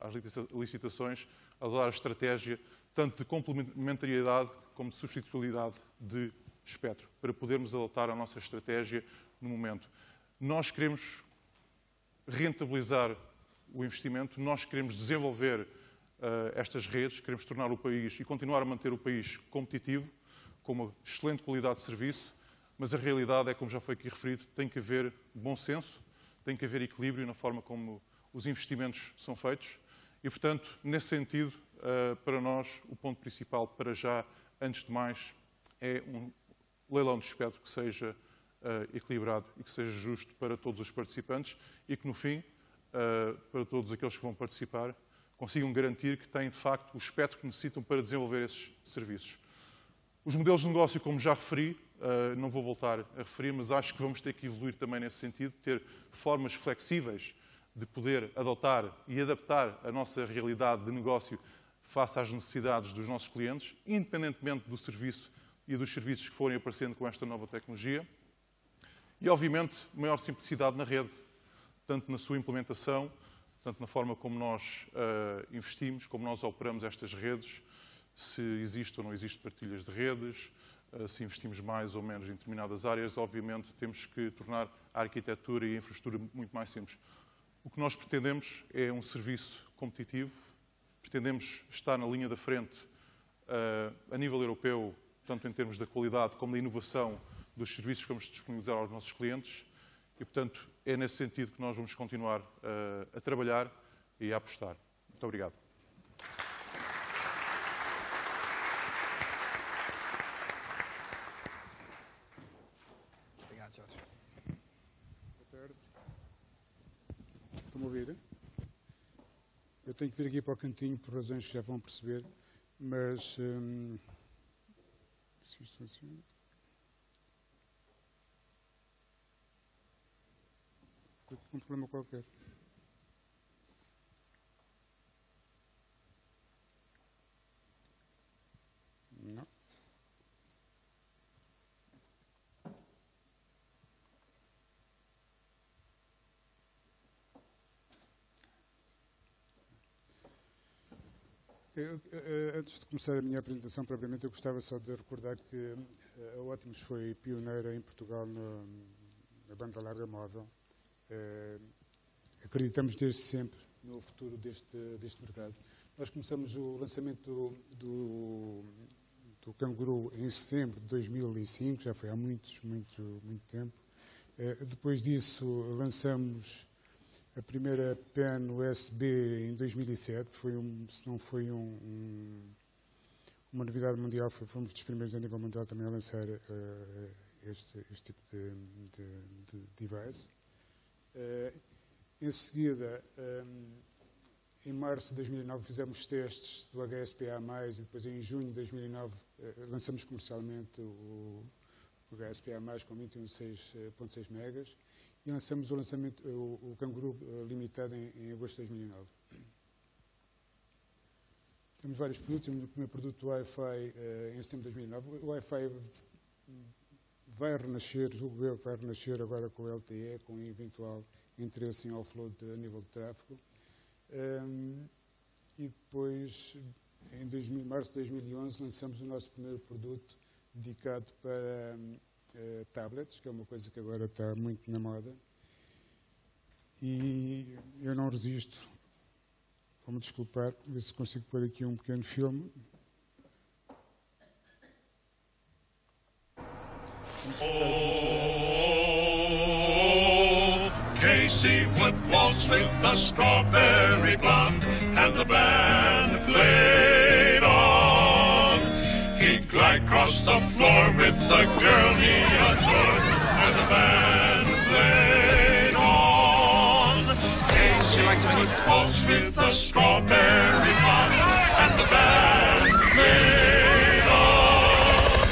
às licitações, adotar a estratégia tanto de complementariedade como de substituibilidade de espectro, para podermos adotar a nossa estratégia no momento. Nós queremos rentabilizar o investimento, nós queremos desenvolver estas redes, queremos tornar o país e continuar a manter o país competitivo, com uma excelente qualidade de serviço, mas a realidade é, como já foi aqui referido, tem que haver bom senso, tem que haver equilíbrio na forma como os investimentos são feitos e, portanto, nesse sentido, para nós, o ponto principal, para já, antes de mais, é um leilão de espectro que seja equilibrado e que seja justo para todos os participantes e que, no fim, para todos aqueles que vão participar, consigam garantir que têm, de facto, o espectro que necessitam para desenvolver esses serviços. Os modelos de negócio, como já referi, não vou voltar a referir, mas acho que vamos ter que evoluir também nesse sentido, ter formas flexíveis de poder adotar e adaptar a nossa realidade de negócio face às necessidades dos nossos clientes, independentemente do serviço e dos serviços que forem aparecendo com esta nova tecnologia. E, obviamente, maior simplicidade na rede, tanto na sua implementação, tanto na forma como nós investimos, como nós operamos estas redes, se existe ou não existe partilhas de redes, se investimos mais ou menos em determinadas áreas. Obviamente, temos que tornar a arquitetura e a infraestrutura muito mais simples. O que nós pretendemos é um serviço competitivo, pretendemos estar na linha da frente a nível europeu, tanto em termos da qualidade como da inovação dos serviços que vamos disponibilizar aos nossos clientes e, portanto, é nesse sentido que nós vamos continuar a trabalhar e a apostar. Muito obrigado. Obrigado, Jorge. Boa tarde. Estão-me a ouvir? Eu tenho que vir aqui para o cantinho por razões que já vão perceber, mas se isto funciona. Estou aqui com um problema qualquer. Não. Antes de começar a minha apresentação, propriamente, eu gostava só de recordar que a Ótimos foi pioneira em Portugal na banda larga móvel. Acreditamos desde sempre no futuro deste mercado. Nós começamos o lançamento do Canguru em setembro de 2005, já foi há muito tempo. Depois disso, lançamos a primeira pen USB em 2007, se não foi uma novidade mundial, fomos dos primeiros a nível mundial também a lançar este tipo de device. Em seguida, em março de 2009 fizemos testes do HSPA+, e depois em junho de 2009 lançamos comercialmente o HSPA+, com 21.6 megas. E lançamos o Canguru limitado em agosto de 2009. Temos vários produtos. Temos o primeiro produto do Wi-Fi em setembro de 2009. O Wi-Fi vai renascer, julgo eu que vai renascer agora com o LTE, com eventual interesse em offload a nível de tráfego. E depois, em março de 2011, lançamos o nosso primeiro produto dedicado para tablets, que é uma coisa que agora está muito na moda, e eu não resisto, vou-me desculpar, ver se consigo pôr aqui um pequeno filme. Casey would waltz with the strawberry blonde, and the band played on. He'd glide across the floor with the girl he adored, and the band played on. Casey would waltz with the strawberry blonde, and the band played on.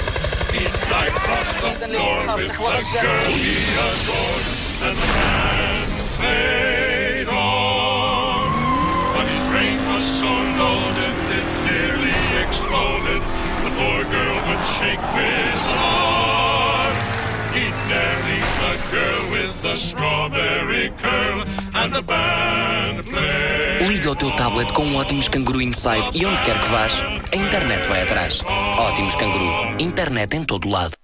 He'd glide across the floor with the girl he adored, and the band played on. But his brain was so loaded it nearly exploded. The poor girl would shake with alarm. He'd nearly the girl with the strawberry curl, and the band played. Liga o teu tablet com um Ótimos Canguru Inside e onde quer que vás, a internet vai atrás. Ótimos Canguru. Internet em todo lado.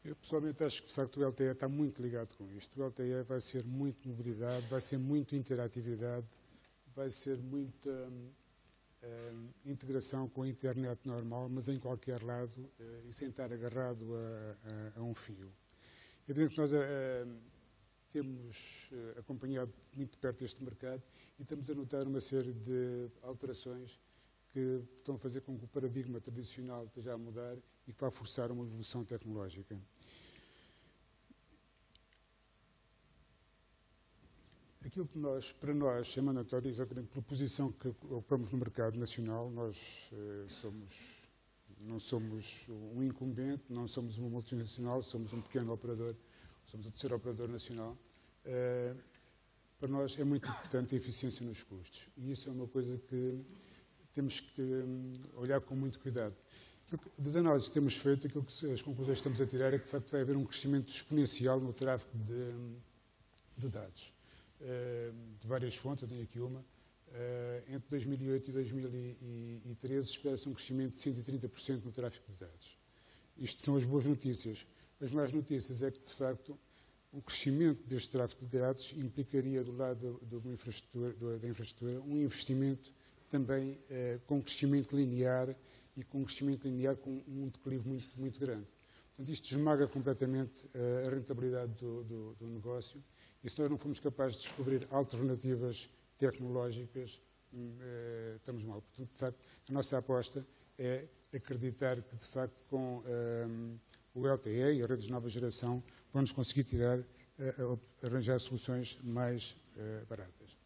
Eu pessoalmente acho que de facto o LTE está muito ligado com isto. O LTE vai ser muito mobilidade, vai ser muito interatividade, vai ser muita integração com a internet normal, mas em qualquer lado e sem estar agarrado a um fio. É evidente que nós temos acompanhado muito de perto este mercado e estamos a notar uma série de alterações que estão a fazer com que o paradigma tradicional esteja a mudar e que vai forçar uma evolução tecnológica. Aquilo que para nós é mandatório, exatamente pela posição que ocupamos no mercado nacional, nós não somos um incumbente, não somos uma multinacional, somos um pequeno operador, somos o terceiro operador nacional. para nós é muito importante a eficiência nos custos. E isso é uma coisa que temos que olhar com muito cuidado. Das análises que temos feito, as conclusões que estamos a tirar é que, de facto, vai haver um crescimento exponencial no tráfego de dados. De várias fontes, eu tenho aqui uma. Entre 2008 e 2013 espera-se um crescimento de 130% no tráfego de dados. Isto são as boas notícias. As más notícias é que, de facto, o crescimento deste tráfego de dados implicaria, do lado da infraestrutura, um investimento também com crescimento linear e com um crescimento linear com um declive muito, muito grande. Portanto, isto esmaga completamente a rentabilidade do negócio e se nós não formos capazes de descobrir alternativas tecnológicas, estamos mal. Portanto, de facto, a nossa aposta é acreditar que, de facto, com o LTE e as redes de nova geração, vamos conseguir arranjar soluções mais baratas.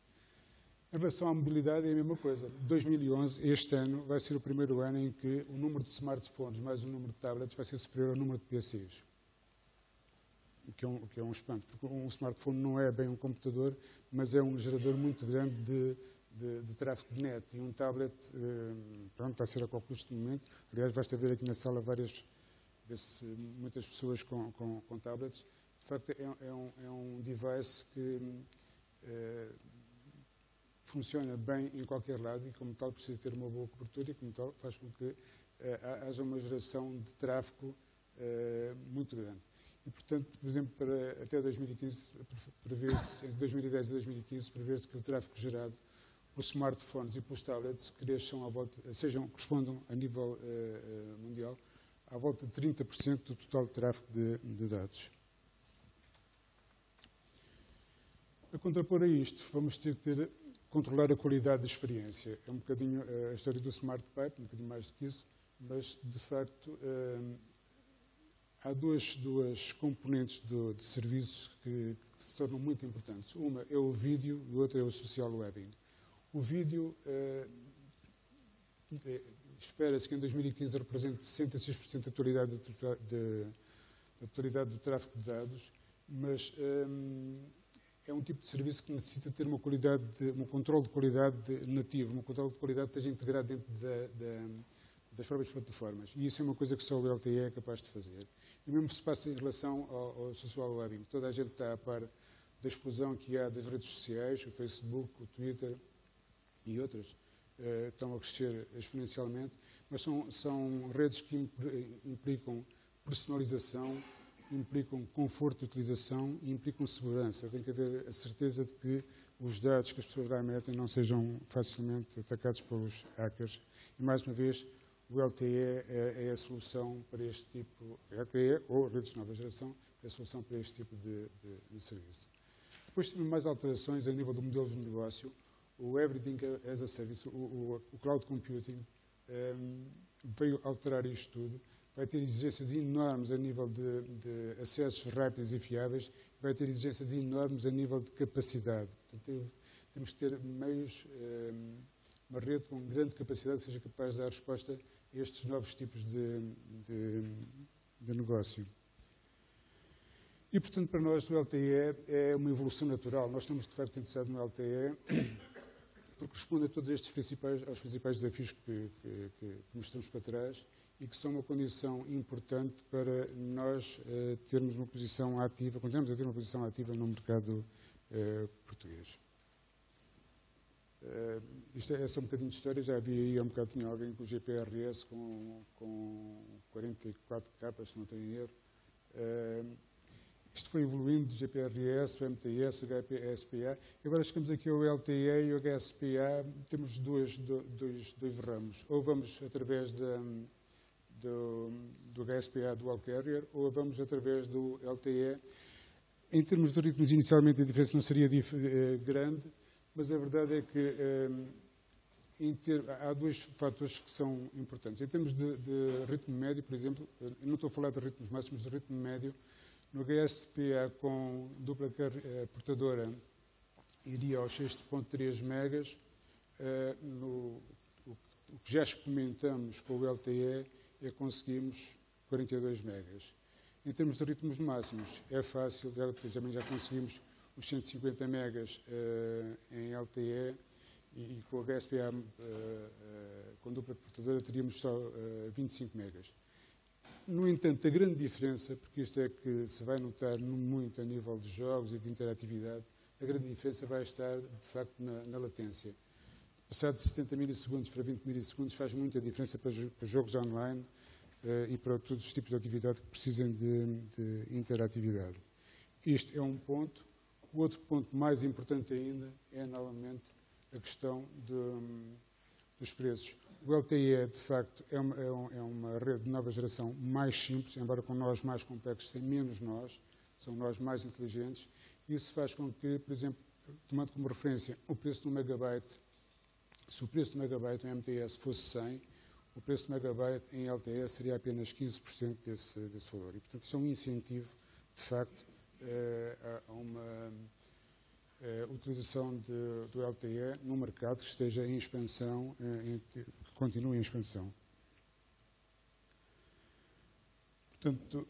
Em relação à mobilidade é a mesma coisa. 2011, este ano, vai ser o primeiro ano em que o número de smartphones mais o número de tablets vai ser superior ao número de PCs. O que é um espanto, porque um smartphone não é bem um computador, mas é um gerador muito grande de tráfego de net. E um tablet, pronto, está a ser a qual custo no momento. Aliás, basta ver aqui na sala muitas pessoas com tablets. De facto, é um device que funciona bem em qualquer lado e, como tal, precisa ter uma boa cobertura e, como tal, faz com que haja uma geração de tráfego muito grande. E, portanto, por exemplo, até 2015, prevê-se, entre 2010 e 2015, prevê-se que o tráfego gerado pelos smartphones e pelos tablets correspondam a nível mundial à volta de 30% do total de tráfego de dados. A contrapor a isto, vamos ter que controlar a qualidade da experiência. É um bocadinho a história do Smart Pipe, um bocadinho mais do que isso, mas, de facto, há duas componentes de serviço que se tornam muito importantes. Uma é o vídeo e a outra é o social webbing. O vídeo espera-se que em 2015 represente 66% da totalidade do tráfego de dados, mas é um tipo de serviço que necessita ter um controle de qualidade nativo, um controle de qualidade que esteja integrado dentro das próprias plataformas. E isso é uma coisa que só o LTE é capaz de fazer. E mesmo se passa em relação ao social webbing. Toda a gente está a par da explosão que há das redes sociais, o Facebook, o Twitter e outras, estão a crescer exponencialmente, mas são redes que implicam personalização, implicam conforto de utilização e implicam segurança. Tem que haver a certeza de que os dados que as pessoas lá metem não sejam facilmente atacados pelos hackers. E, mais uma vez, o LTE é a solução para este tipo, LTE ou redes de nova geração, é a solução para este tipo de serviço. Depois temos mais alterações a nível do modelo de negócio. O Everything as a Service, o Cloud Computing, veio alterar isto tudo. Vai ter exigências enormes a nível de acessos rápidos e fiáveis, vai ter exigências enormes a nível de capacidade. Portanto, temos que ter meios, uma rede com grande capacidade que seja capaz de dar resposta a estes novos tipos de negócio. E, portanto, para nós o LTE é uma evolução natural. Nós estamos, de facto, interessados no LTE porque responde a todos estes aos principais desafios que mostramos para trás e que são uma condição importante para nós termos uma posição ativa, continuamos a ter uma posição ativa no mercado português. Isto é só um bocadinho de história, já havia aí há um bocado, tinha alguém com o GPRS com 44 capas, se não tenho erro. Isto foi evoluindo do GPRS, o MTS, o HSPA, e agora chegamos aqui ao LTE e ao HSPA, temos dois ramos. Ou vamos através do HSPA Dual Carrier, ou vamos através do LTE. Em termos de ritmos, inicialmente a diferença não seria grande, mas a verdade é que há dois fatores que são importantes. Em termos de ritmo médio, por exemplo, eu não estou a falar de ritmos máximos, de ritmo médio, no HSPA com dupla portadora iria aos 6.3 megas, o que já experimentamos com o LTE é conseguimos 42 megas. Em termos de ritmos máximos, é fácil, também já conseguimos os 150 megas em LTE e com a HSPA com dupla portadora teríamos só 25 megas. No entanto, a grande diferença, porque isto é que se vai notar muito a nível de jogos e de interatividade, a grande diferença vai estar, de facto, na latência. Passar de 70 milissegundos para 20 milissegundos faz muita diferença para jogos online e para todos os tipos de atividade que precisem de interatividade. Este é um ponto. O outro ponto mais importante ainda é, novamente, a questão dos preços. O LTE, de facto, é uma rede de nova geração mais simples, embora com nós mais complexos, tem menos nós, são nós mais inteligentes. Isso faz com que, por exemplo, tomando como referência o preço do megabyte, se o preço do megabyte em MTS fosse 100, o preço do megabyte em LTE seria apenas 15% desse valor. E, portanto, isso é um incentivo, de facto, a uma utilização do LTE no mercado que esteja em expansão, que continue em expansão. Portanto,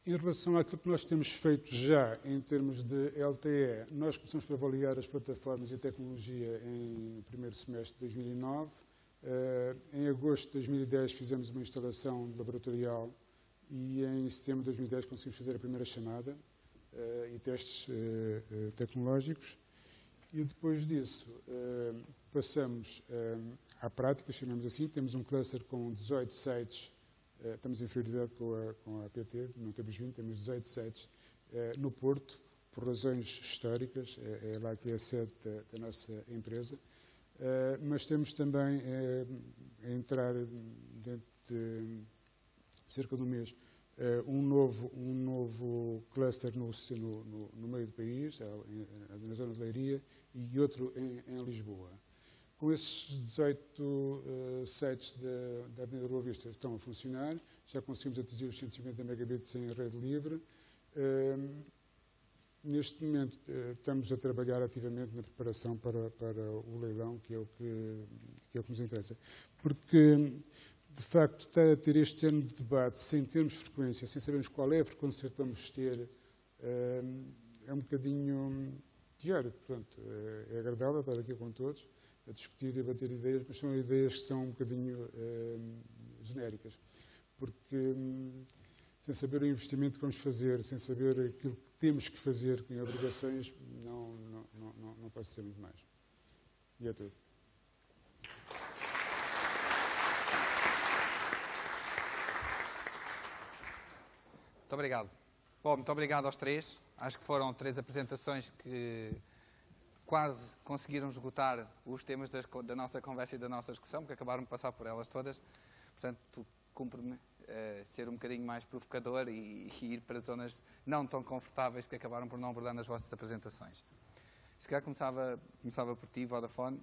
em relação àquilo que nós temos feito já em termos de LTE, nós começamos por avaliar as plataformas e a tecnologia em primeiro semestre de 2009. Em agosto de 2010 fizemos uma instalação laboratorial e em setembro de 2010 conseguimos fazer a primeira chamada e testes tecnológicos. E depois disso passamos à prática, chamamos assim. Temos um cluster com 18 sites. Estamos em inferioridade com a APT, não temos 20, temos 18 sites no Porto, por razões históricas, é lá que é a sede da nossa empresa. Mas temos também a entrar dentro de cerca de um mês um novo cluster no meio do país, na zona de Leiria, e outro em Lisboa. Com esses 18 sites da Avenida Boa Vista estão a funcionar, já conseguimos atingir os 150 megabits em rede livre. Neste momento estamos a trabalhar ativamente na preparação para o leilão, que é o que nos interessa. Porque, de facto, estar a ter este ano de debate sem termos frequência, sem sabermos qual é a frequência que vamos ter, é um bocadinho diário. Portanto, é agradável estar aqui com todos, a discutir e a bater ideias, mas são ideias que são um bocadinho genéricas. Porque, sem saber o investimento que vamos fazer, sem saber aquilo que temos que fazer em obrigações, não pode ser muito mais. E é tudo. Muito obrigado. Bom, muito obrigado aos três. Acho que foram 3 apresentações que quase conseguiram esgotar os temas da nossa conversa e da nossa discussão, porque acabaram de passar por elas todas. Portanto, cumpre-me ser um bocadinho mais provocador e ir para zonas não tão confortáveis que acabaram por não abordar nas vossas apresentações. Se calhar começava por ti, Vodafone.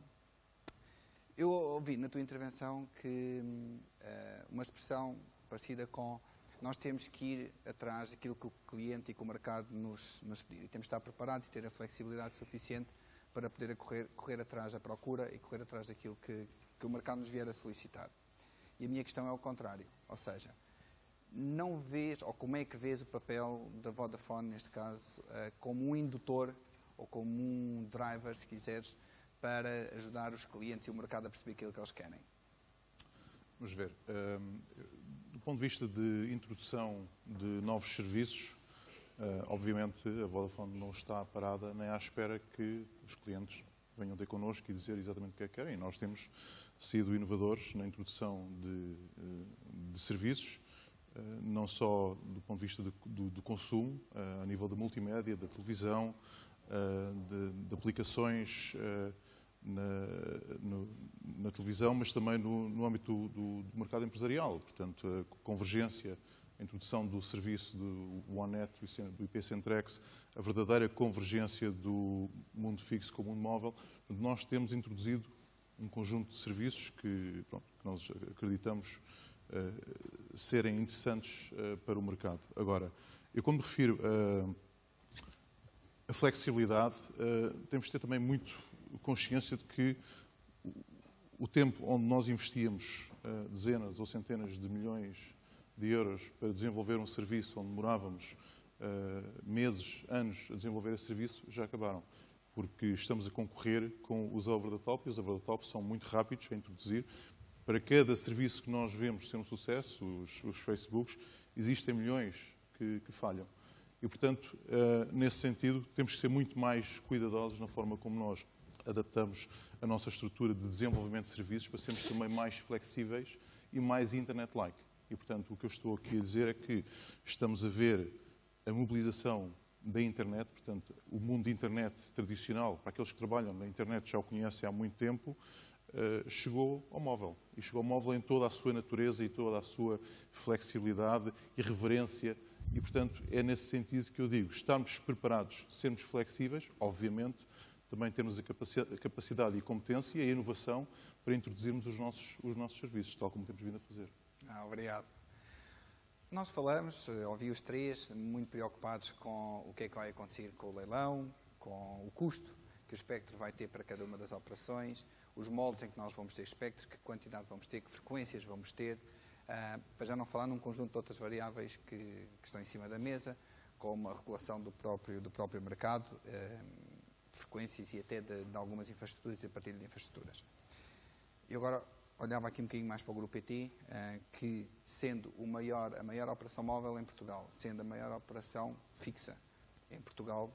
Eu ouvi na tua intervenção que uma expressão parecida com nós temos que ir atrás daquilo que o cliente e que o mercado nos pedir. E temos de estar preparados e ter a flexibilidade suficiente para poder correr atrás da procura e correr atrás daquilo que o mercado nos vier a solicitar. E a minha questão é o contrário. Ou seja, não vês, ou como é que vês o papel da Vodafone, neste caso, como um indutor ou como um driver, se quiseres, para ajudar os clientes e o mercado a perceber aquilo que eles querem? Vamos ver. Do ponto de vista de introdução de novos serviços, obviamente a Vodafone não está parada nem à espera que os clientes venham ter connosco e dizer exatamente o que é que querem. Nós temos sido inovadores na introdução de serviços, não só do ponto de vista do consumo, a nível da multimédia, da televisão, de aplicações na televisão, mas também no âmbito do mercado empresarial. Portanto, a convergência, a introdução do serviço do OneNet, do IP-Centrex, a verdadeira convergência do mundo fixo com o mundo móvel. Portanto, nós temos introduzido um conjunto de serviços que nós acreditamos serem interessantes para o mercado. Agora, eu quando me refiro a flexibilidade, temos de ter também muito consciência de que o tempo onde nós investíamos dezenas ou centenas de milhões de euros para desenvolver um serviço onde demorávamos meses, anos a desenvolver esse serviço, já acabaram. Porque estamos a concorrer com os over-the-top, e os over-the-top são muito rápidos a introduzir. Para cada serviço que nós vemos ser um sucesso, os Facebooks, existem milhões que falham. E, portanto, nesse sentido, temos que ser muito mais cuidadosos na forma como nós adaptamos a nossa estrutura de desenvolvimento de serviços para sermos também mais flexíveis e mais internet-like. E, portanto, o que eu estou aqui a dizer é que estamos a ver a mobilização da internet, portanto, o mundo da internet tradicional, para aqueles que trabalham na internet já o conhecem há muito tempo, chegou ao móvel. E chegou ao móvel em toda a sua natureza e toda a sua flexibilidade e reverência. E, portanto, é nesse sentido que eu digo, estarmos preparados, sermos flexíveis, obviamente, também termos a capacidade e a competência e a inovação para introduzirmos os nossos serviços, tal como temos vindo a fazer. Obrigado. Nós falamos, ouvi os três, muito preocupados com o que é que vai acontecer com o leilão, com o custo que o espectro vai ter para cada uma das operações, os moldes em que nós vamos ter espectro, que quantidade vamos ter, que frequências vamos ter, para já não falar num conjunto de outras variáveis que estão em cima da mesa, como a regulação do próprio mercado, frequências e até de algumas infraestruturas e a partilha de infraestruturas. E agora olhava aqui um bocadinho mais para o Grupo ET, que sendo a maior operação móvel em Portugal, sendo a maior operação fixa em Portugal,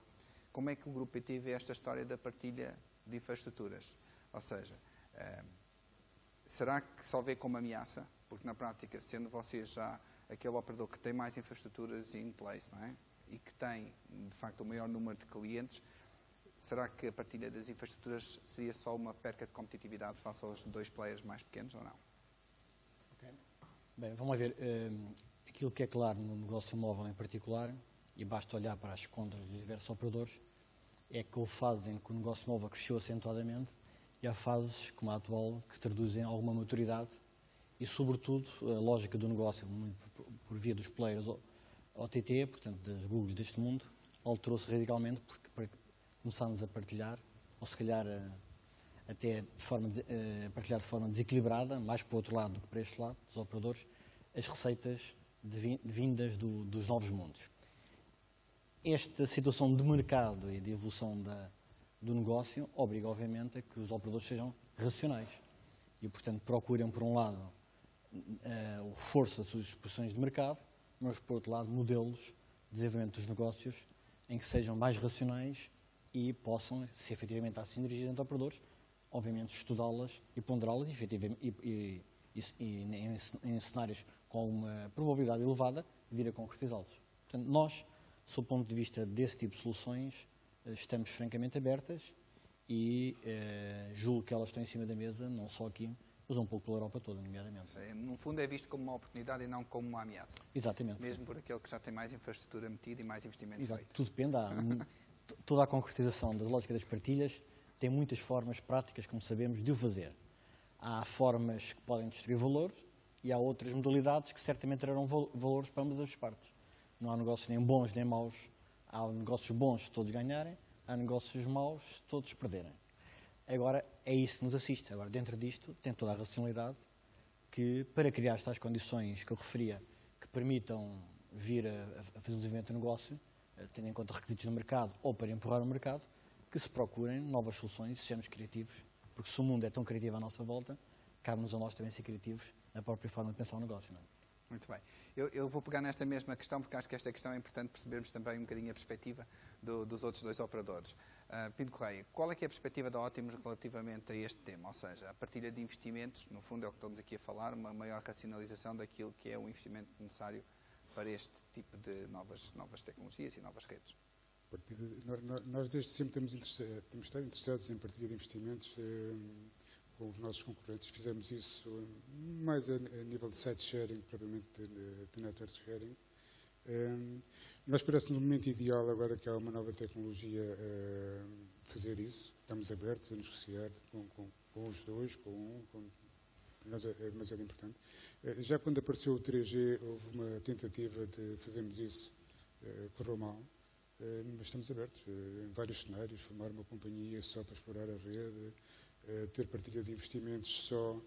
como é que o Grupo ET vê esta história da partilha de infraestruturas? Ou seja, será que só vê como ameaça? Porque na prática, sendo vocês já aquele operador que tem mais infraestruturas in place, não é? E que tem, de facto, o maior número de clientes, será que a partilha das infraestruturas seria só uma perca de competitividade face aos dois players mais pequenos ou não? Okay. Bem, vamos lá ver. Aquilo que é claro no negócio móvel em particular, e basta olhar para as contas dos diversos operadores, é que houve fases em que o negócio móvel cresceu acentuadamente e há fases, como a atual, que se traduzem em alguma maturidade e, sobretudo, a lógica do negócio, muito por via dos players OTT, portanto, das Googles deste mundo, alterou-se radicalmente porque começámos a partilhar, ou se calhar até a partilhar de forma desequilibrada, mais para o outro lado do que para este lado, dos operadores, as receitas vindas dos novos mundos. Esta situação de mercado e de evolução do negócio obriga, obviamente, a que os operadores sejam racionais e, portanto, procurem, por um lado, o reforço das suas posições de mercado, mas, por outro lado, modelos de desenvolvimento dos negócios em que sejam mais racionais e possam, se efetivamente há sinergias entre operadores, obviamente estudá-las e ponderá-las e em cenários com uma probabilidade elevada, vir a concretizá-los. Portanto, nós, sob o ponto de vista desse tipo de soluções, estamos francamente abertas e julgo que elas estão em cima da mesa, não só aqui, mas um pouco pela Europa toda, nomeadamente. No fundo é visto como uma oportunidade e não como uma ameaça. Exatamente. Mesmo por aquele que já tem mais infraestrutura metida e mais investimento Exato. feito. Tudo depende. Toda a concretização da lógica das partilhas tem muitas formas práticas, como sabemos, de o fazer. Há formas que podem destruir valor e há outras modalidades que certamente trarão valores para ambas as partes. Não há negócios nem bons nem maus. Há negócios bons se todos ganharem, há negócios maus se todos perderem. Agora, é isso que nos assiste. Agora, dentro disto, tem toda a racionalidade que, para criar estas condições que eu referia, que permitam vir a fazer o desenvolvimento do negócio, tendo em conta requisitos no mercado ou para empurrar o mercado, que se procurem novas soluções e sejamos criativos, porque se o mundo é tão criativo à nossa volta, cabe-nos a nós também ser criativos na própria forma de pensar o negócio. Não é? Muito bem. Eu vou pegar nesta mesma questão, porque acho que esta questão é importante percebermos também um bocadinho a perspectiva dos outros dois operadores. Pinto Correia, qual é que é a perspectiva da Ótimos relativamente a este tema? Ou seja, a partilha de investimentos, no fundo é o que estamos aqui a falar, uma maior racionalização daquilo que é o investimento necessário para este tipo de novas tecnologias e novas redes. Nós desde sempre temos estado interessados em partilha de investimentos com os nossos concorrentes. Fizemos isso mais a nível de site sharing, propriamente de network sharing. Nós parece-nos um momento ideal, agora que há uma nova tecnologia, fazer isso. Estamos abertos a negociar com os dois, com um, para nós é demasiado importante. Já quando apareceu o 3G, houve uma tentativa de fazermos isso, correu mal. Mas estamos abertos em vários cenários, formar uma companhia só para explorar a rede, ter partilha de investimentos só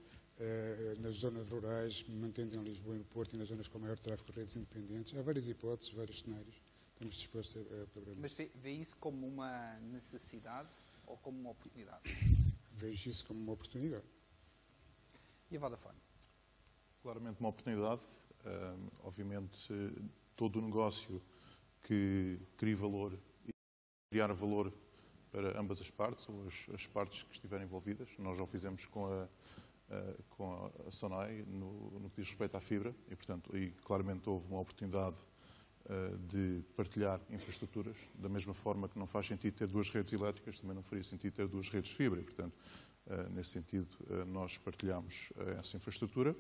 nas zonas rurais, mantendo em Lisboa e no Porto e nas zonas com maior tráfego de redes independentes. Há várias hipóteses, vários cenários. estamos dispostos a colaborar. Mas vê isso como uma necessidade ou como uma oportunidade? Vejo isso como uma oportunidade. E a Vodafone? Claramente uma oportunidade. Obviamente, todo o negócio que crie valor e criar valor para ambas as partes, ou as partes que estiverem envolvidas. Nós já o fizemos com a Sonai no que diz respeito à fibra e, portanto, aí claramente houve uma oportunidade de partilhar infraestruturas, da mesma forma que não faz sentido ter duas redes elétricas, também não faria sentido ter duas redes de fibra e, portanto, nesse sentido, nós partilhamos essa infraestrutura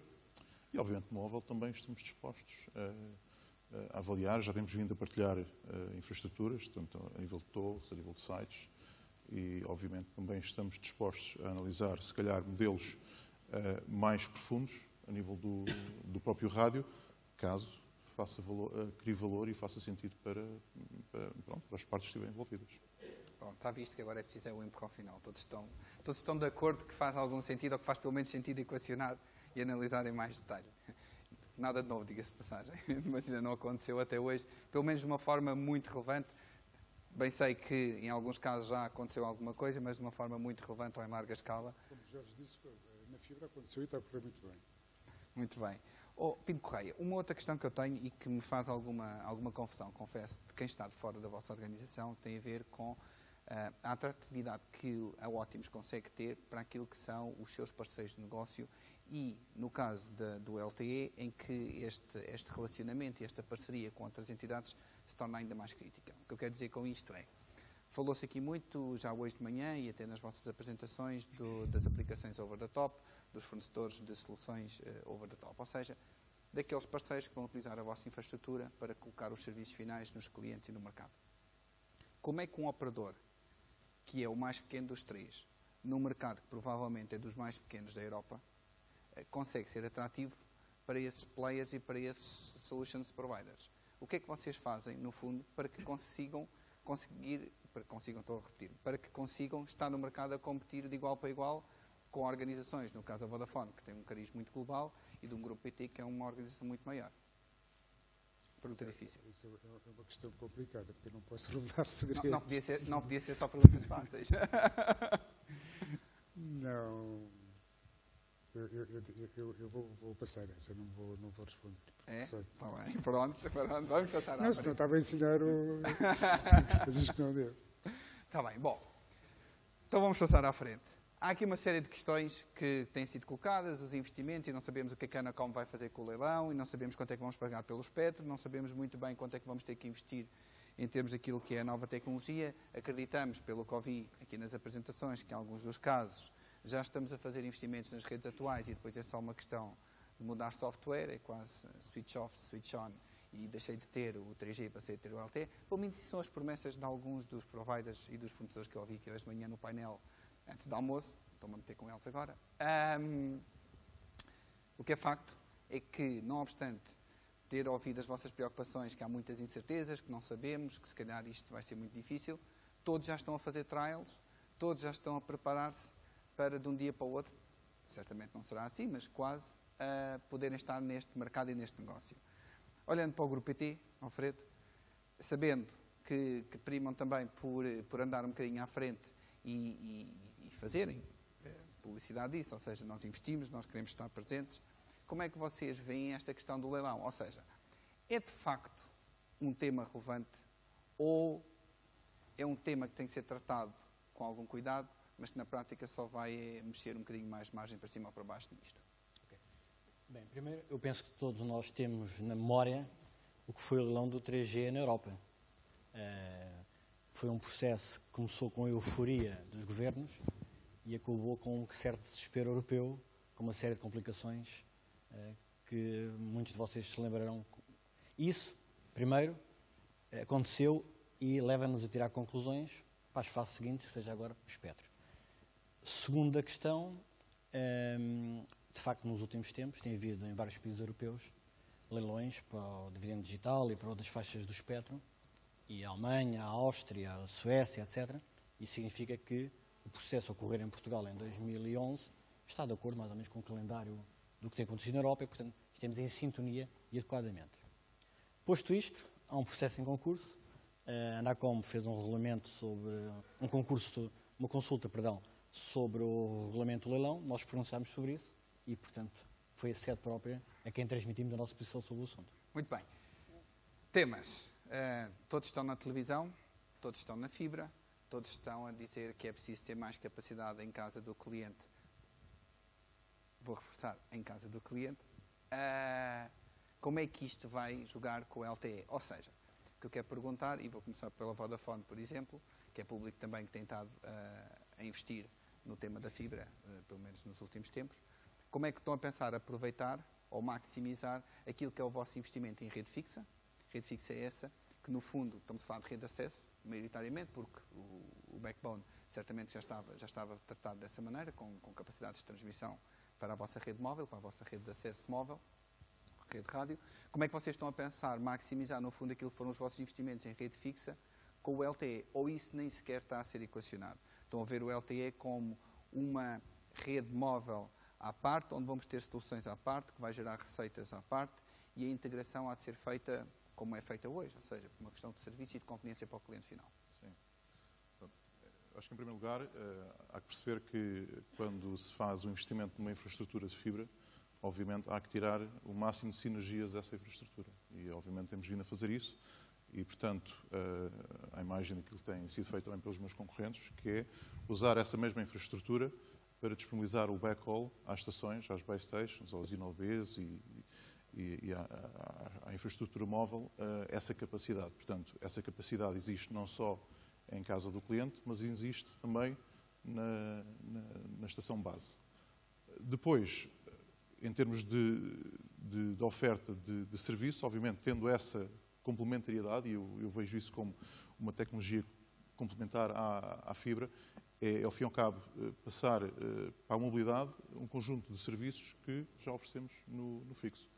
e, obviamente, móvel também estamos dispostos a avaliar, já temos vindo a partilhar infraestruturas, tanto a nível de torres, a nível de sites e, obviamente, também estamos dispostos a analisar, se calhar, modelos mais profundos a nível do próprio rádio, caso crie valor e faça sentido para as partes que estiverem envolvidas. Bom, está visto que agora é preciso o empurrão final. Todos estão de acordo que faz algum sentido ou que faz pelo menos sentido equacionar e analisar em mais detalhe. Nada de novo, diga-se de passagem, mas ainda não aconteceu até hoje, pelo menos de uma forma muito relevante. Bem sei que em alguns casos já aconteceu alguma coisa, mas de uma forma muito relevante ou em larga escala. Como o Jorge disse, na fibra aconteceu e está a correr muito bem. Muito bem. Pinto Correia, uma outra questão que eu tenho e que me faz alguma confusão, confesso, de quem está de fora da vossa organização, tem a ver com a atratividade que a Ótimos consegue ter para aquilo que são os seus parceiros de negócio e, no caso do LTE, em que este relacionamento e esta parceria com outras entidades se torna ainda mais crítica. O que eu quero dizer com isto é, falou-se aqui muito, já hoje de manhã e até nas vossas apresentações, das aplicações over the top, dos fornecedores de soluções over the top, ou seja, daqueles parceiros que vão utilizar a vossa infraestrutura para colocar os serviços finais nos clientes e no mercado. Como é que um operador, que é o mais pequeno dos três, num mercado que provavelmente é dos mais pequenos da Europa, consegue ser atrativo para esses players e para esses solutions providers? O que é que vocês fazem, no fundo, para que consigam estar no mercado a competir de igual para igual com organizações, no caso a Vodafone, que tem um cariz muito global, e de um grupo PT, que é uma organização muito maior? Pergunta difícil. Isso é uma questão complicada, porque eu não posso revelar segredos. Não podia ser só perguntas fáceis. Não. Eu vou passar essa, não vou responder. É? Está bem, pronto, vamos passar à frente. Não, senão estava a ensinar coisas que não deu. Está bem, bom. Então vamos passar à frente. Há aqui uma série de questões que têm sido colocadas, os investimentos, e não sabemos o que a Canacom vai fazer com o leilão, e não sabemos quanto é que vamos pagar pelo espectro, não sabemos muito bem quanto é que vamos ter que investir em termos daquilo que é a nova tecnologia. Acreditamos, pelo que ouvi aqui nas apresentações, que em alguns dos casos já estamos a fazer investimentos nas redes atuais e depois é só uma questão de mudar software, é quase switch off, switch on, e deixei de ter o 3G para ter o LTE. Pelo menos isso são as promessas de alguns dos providers e dos fornecedores que eu ouvi que hoje de manhã no painel, antes do almoço, estou-me a meter com eles agora. O que é facto é que, não obstante ter ouvido as vossas preocupações, que há muitas incertezas, que não sabemos, que se calhar isto vai ser muito difícil, todos já estão a fazer trials, todos já estão a preparar-se para, de um dia para o outro, certamente não será assim, mas quase, poderem estar neste mercado e neste negócio. Olhando para o Grupo PT, Alfredo, sabendo que primam também por andar um bocadinho à frente e fazerem publicidade disso, ou seja, nós investimos, nós queremos estar presentes, como é que vocês veem esta questão do leilão? Ou seja, é de facto um tema relevante ou é um tema que tem que ser tratado com algum cuidado, mas que na prática só vai mexer um bocadinho mais de margem para cima ou para baixo nisto? Okay. Bem, primeiro, eu penso que todos nós temos na memória o que foi o leilão do 3G na Europa. Foi um processo que começou com a euforia dos governos e acabou com um certo desespero europeu, com uma série de complicações que muitos de vocês se lembrarão. Isso, primeiro, aconteceu e leva-nos a tirar conclusões para as fases seguintes, seja agora o espectro. Segunda questão, de facto, nos últimos tempos, tem havido em vários países europeus leilões para o dividendo digital e para outras faixas do espectro, e a Alemanha, a Áustria, a Suécia, etc. Isso significa que o processo a ocorrer em Portugal em 2011 está de acordo mais ou menos com o calendário do que tem acontecido na Europa e, portanto, estamos em sintonia e adequadamente. Posto isto, há um processo em concurso, A Anacom fez um regulamento sobre uma consulta, sobre o regulamento do leilão. Nós pronunciámos sobre isso e, portanto, foi a sede própria a quem transmitimos a nossa posição sobre o assunto. Muito bem. Temas. Todos estão na televisão, todos estão na fibra, todos estão a dizer que é preciso ter mais capacidade em casa do cliente. Vou reforçar, em casa do cliente. Como é que isto vai jogar com o LTE? Ou seja, o que eu quero perguntar, e vou começar pela Vodafone, por exemplo, que é público também que tem estado a investir no tema da fibra, pelo menos nos últimos tempos, como é que estão a pensar aproveitar ou maximizar aquilo que é o vosso investimento em rede fixa? Rede fixa é essa, que no fundo estamos a falar de rede de acesso, maioritariamente, porque o backbone certamente já estava tratado dessa maneira, com capacidades de transmissão para a vossa rede móvel, para a vossa rede de acesso móvel, rede de rádio. Como é que vocês estão a pensar maximizar, no fundo, aquilo que foram os vossos investimentos em rede fixa com o LTE? Ou isso nem sequer está a ser equacionado? Estão a ver o LTE como uma rede móvel à parte, onde vamos ter soluções à parte, que vai gerar receitas à parte, e a integração há de ser feita como é feita hoje, ou seja, por uma questão de serviço e de conveniência para o cliente final. Sim. Acho que, em primeiro lugar, há que perceber que quando se faz um investimento numa infraestrutura de fibra, obviamente há que tirar o máximo de sinergias dessa infraestrutura. E, obviamente, temos vindo a fazer isso. E, portanto, a imagem daquilo que tem sido feito também pelos meus concorrentes, que é usar essa mesma infraestrutura para disponibilizar o backhaul às estações, às base stations, aos INOBs e à infraestrutura móvel, essa capacidade. Portanto, essa capacidade existe não só em casa do cliente, mas existe também na estação base. Depois, em termos de oferta de serviço, obviamente, tendo essa complementariedade, e eu vejo isso como uma tecnologia complementar à fibra, é, ao fim e ao cabo, passar para a mobilidade um conjunto de serviços que já oferecemos no fixo.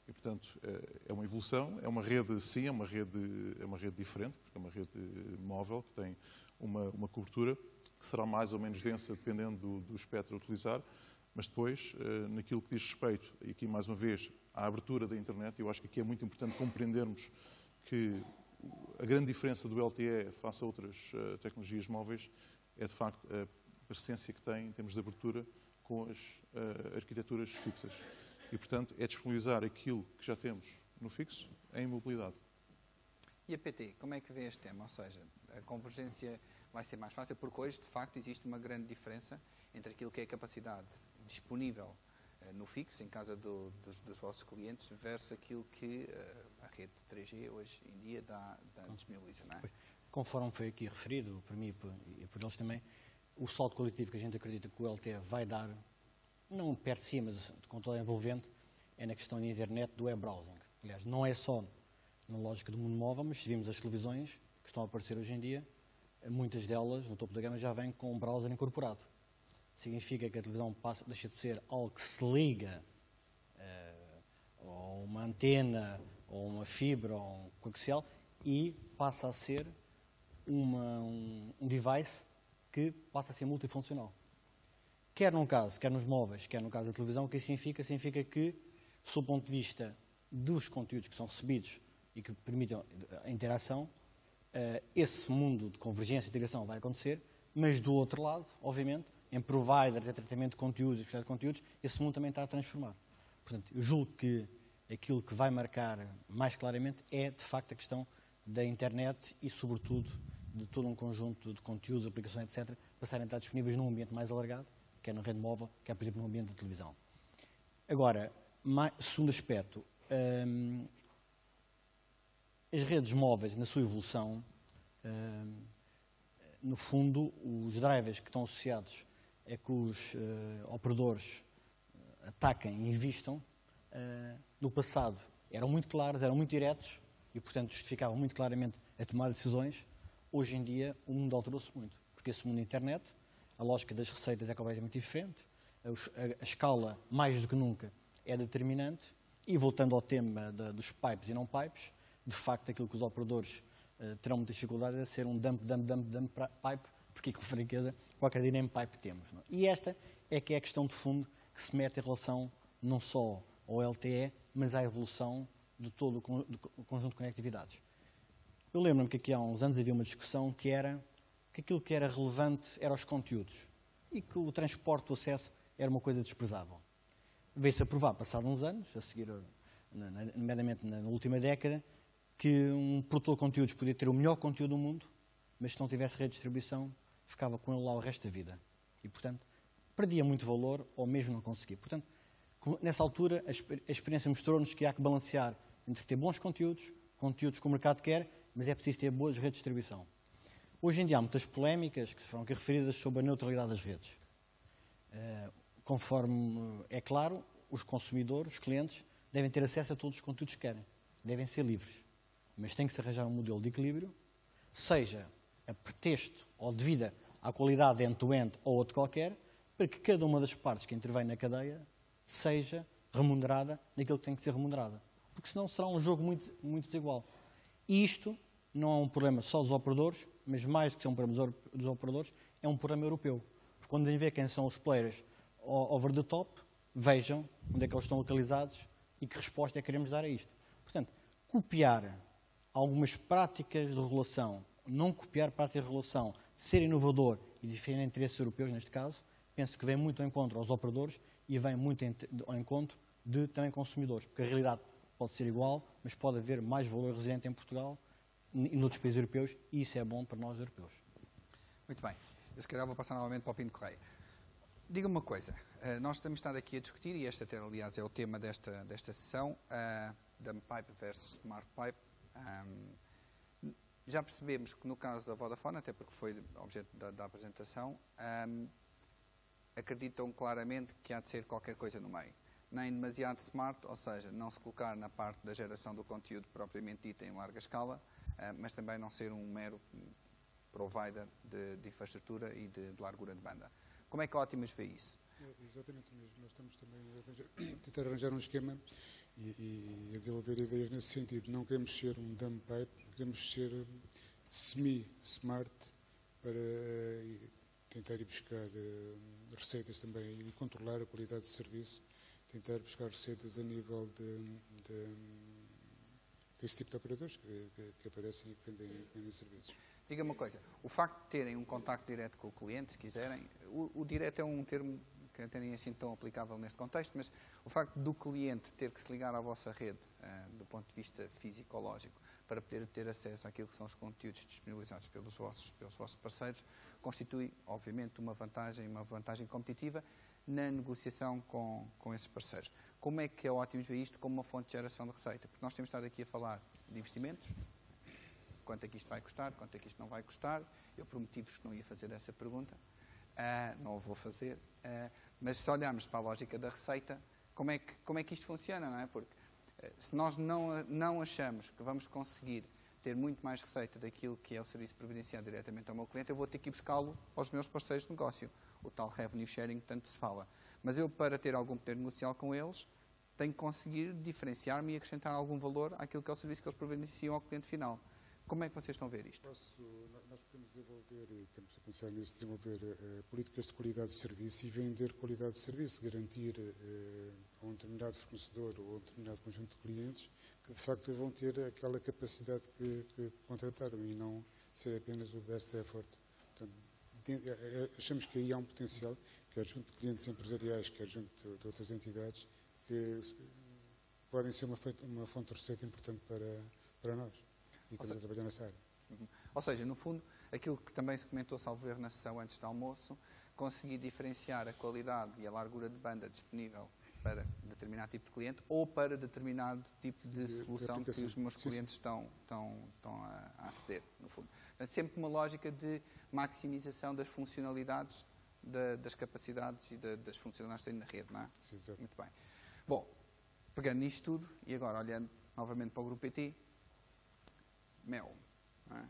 E, portanto, é uma evolução, é uma rede, sim, é uma rede diferente, porque é uma rede móvel, que tem uma cobertura que será mais ou menos densa, dependendo do espectro a utilizar, mas depois, naquilo que diz respeito, e aqui mais uma vez, à abertura da internet, eu acho que aqui é muito importante compreendermos que a grande diferença do LTE face a outras tecnologias móveis é, de facto, a presença que tem em termos de abertura com as arquiteturas fixas. E, portanto, é disponibilizar aquilo que já temos no fixo em mobilidade. E a PT, como é que vê este tema? Ou seja, a convergência vai ser mais fácil, porque hoje, de facto, existe uma grande diferença entre aquilo que é a capacidade disponível no fixo, em casa dos vossos clientes, versus aquilo que a rede 3G hoje em dia disponibiliza, não é? Conforme foi aqui referido, por mim e por eles também, o salto coletivo que a gente acredita que o LTE vai dar, não per si, mas com toda a envolvente, é na questão da internet, do web browsing. Aliás, não é só na lógica do mundo móvel, mas se vimos as televisões que estão a aparecer hoje em dia, muitas delas, no topo da gama, já vêm com um browser incorporado. Significa que a televisão deixa de ser algo que se liga a uma antena, ou uma fibra, ou um coaxial, e passa a ser um device que passa a ser multifuncional. Quer num caso, quer nos móveis, quer no caso da televisão, o que isso significa? Significa que, sob o ponto de vista dos conteúdos que são recebidos e que permitem a interação, esse mundo de convergência e integração vai acontecer, mas do outro lado, obviamente, em provider de tratamento de conteúdos e de conteúdos, esse mundo também está a transformar. Portanto, eu julgo que aquilo que vai marcar mais claramente é, de facto, a questão da internet e, sobretudo, de todo um conjunto de conteúdos, aplicações, etc., passarem a estar disponíveis num ambiente mais alargado, quer na rede móvel, quer, por exemplo, no ambiente de televisão. Agora, segundo aspecto, as redes móveis, na sua evolução, no fundo, os drivers que estão associados a que os operadores ataquem e invistam, no passado eram muito claros, eram muito diretos e, portanto, justificavam muito claramente a tomada de decisões. Hoje em dia, o mundo alterou-se muito, porque esse mundo da internet, a lógica das receitas é completamente diferente, a escala, mais do que nunca, é determinante, e voltando ao tema dos pipes e não pipes, de facto, aquilo que os operadores terão muita dificuldade é ser um dump pipe, porque, com franqueza, qualquer dia nem pipe temos. Não? E esta é que é a questão de fundo que se mete em relação não só ao LTE, mas à evolução de todo o conjunto de conectividades. Eu lembro-me que aqui há uns anos havia uma discussão que era que aquilo que era relevante eram os conteúdos e que o transporte, o acesso, era uma coisa desprezável. Veio-se a provar, passados uns anos, a seguir, nomeadamente na última década, que um produtor de conteúdos podia ter o melhor conteúdo do mundo, mas se não tivesse redistribuição, ficava com ele lá o resto da vida. E, portanto, perdia muito valor ou mesmo não conseguia. Portanto, nessa altura, a experiência mostrou-nos que há que balancear entre ter bons conteúdos, conteúdos que o mercado quer, mas é preciso ter boa redistribuição. Hoje em dia há muitas polémicas que foram aqui referidas sobre a neutralidade das redes. Conforme é claro, os consumidores, os clientes, devem ter acesso a todos os conteúdos que querem. Devem ser livres. Mas tem que se arranjar um modelo de equilíbrio, seja a pretexto ou devido à qualidade end-to-end ou outro qualquer, para que cada uma das partes que intervém na cadeia seja remunerada naquilo que tem que ser remunerada. Porque senão será um jogo muito desigual. E isto não é um problema só dos operadores, mas mais do que ser um problema dos operadores, é um problema europeu. Porque quando vêm ver quem são os players over the top, vejam onde é que eles estão localizados e que resposta é que queremos dar a isto. Portanto, copiar algumas práticas de regulação, não copiar práticas de regulação, ser inovador e defender interesses europeus, neste caso, penso que vem muito ao encontro aos operadores e vem muito ao encontro de também consumidores, porque a realidade pode ser igual, mas pode haver mais valor residente em Portugal e noutros países europeus, e isso é bom para nós europeus. Muito bem. Eu se calhar vou passar novamente para o Pino Correia. Diga-me uma coisa, nós temos estado aqui a discutir, e este até, aliás, é o tema desta sessão, Dumb Pipe versus Smart Pipe. Já percebemos que no caso da Vodafone, até porque foi objeto da apresentação, acreditam claramente que há de ser qualquer coisa no meio. Nem demasiado smart, ou seja, não se colocar na parte da geração do conteúdo propriamente dita em larga escala, mas também não ser um mero provider de infraestrutura e de largura de banda. Como é que a Optimus vê isso? É exatamente o mesmo. Nós estamos também a tentar arranjar um esquema e a desenvolver ideias nesse sentido. Não queremos ser um dumb pipe, queremos ser semi-smart para tentar ir buscar receitas também e controlar a qualidade de serviço, tentar buscar receitas a nível desse tipo de operadores que aparecem e que vendem serviços. Diga-me uma coisa, o facto de terem um contacto direto com o cliente, se quiserem, o direto é um termo que até nem é assim tão aplicável neste contexto, mas o facto do cliente ter que se ligar à vossa rede, do ponto de vista fisicológico, para poder ter acesso àquilo que são os conteúdos disponibilizados pelos vossos parceiros, constitui, obviamente, uma vantagem competitiva na negociação com esses parceiros. Como é que a Optimus vê isto como uma fonte de geração de receita? Porque nós temos estado aqui a falar de investimentos, quanto é que isto vai custar, quanto é que isto não vai custar. Eu prometi-vos que não ia fazer essa pergunta, não a vou fazer, mas se olharmos para a lógica da receita, como é que isto funciona, não é? Porque se nós não achamos que vamos conseguir ter muito mais receita daquilo que é o serviço previdenciado diretamente ao meu cliente, eu vou ter que ir buscá-lo aos meus parceiros de negócio, o tal revenue sharing que tanto se fala. Mas eu, para ter algum poder negocial com eles, tenho que conseguir diferenciar-me e acrescentar algum valor àquilo que é o serviço que eles providenciam ao cliente final. Como é que vocês estão a ver isto? Nós podemos desenvolver, e temos a pensar nisso, desenvolver políticas de qualidade de serviço e vender qualidade de serviço, garantir a um determinado fornecedor ou a um determinado conjunto de clientes que de facto vão ter aquela capacidade que contrataram e não ser apenas o best effort. Portanto, achamos que aí há um potencial, quer junto de clientes empresariais, quer junto de outras entidades, que podem ser uma fonte de receita importante para nós. E estamos a trabalhar nessa área. Ou seja, no fundo, aquilo que também se comentou, salvo erro, na sessão antes do almoço, conseguir diferenciar a qualidade e a largura de banda disponível para determinado tipo de cliente ou para determinado tipo de solução que os meus clientes estão a aceder, no fundo. Portanto, sempre uma lógica de maximização das funcionalidades, das capacidades e das funcionalidades que tem na rede, não é? Sim, exato. Muito bem. Bom, pegando nisto tudo, e agora olhando novamente para o Grupo PT, Mel, não é?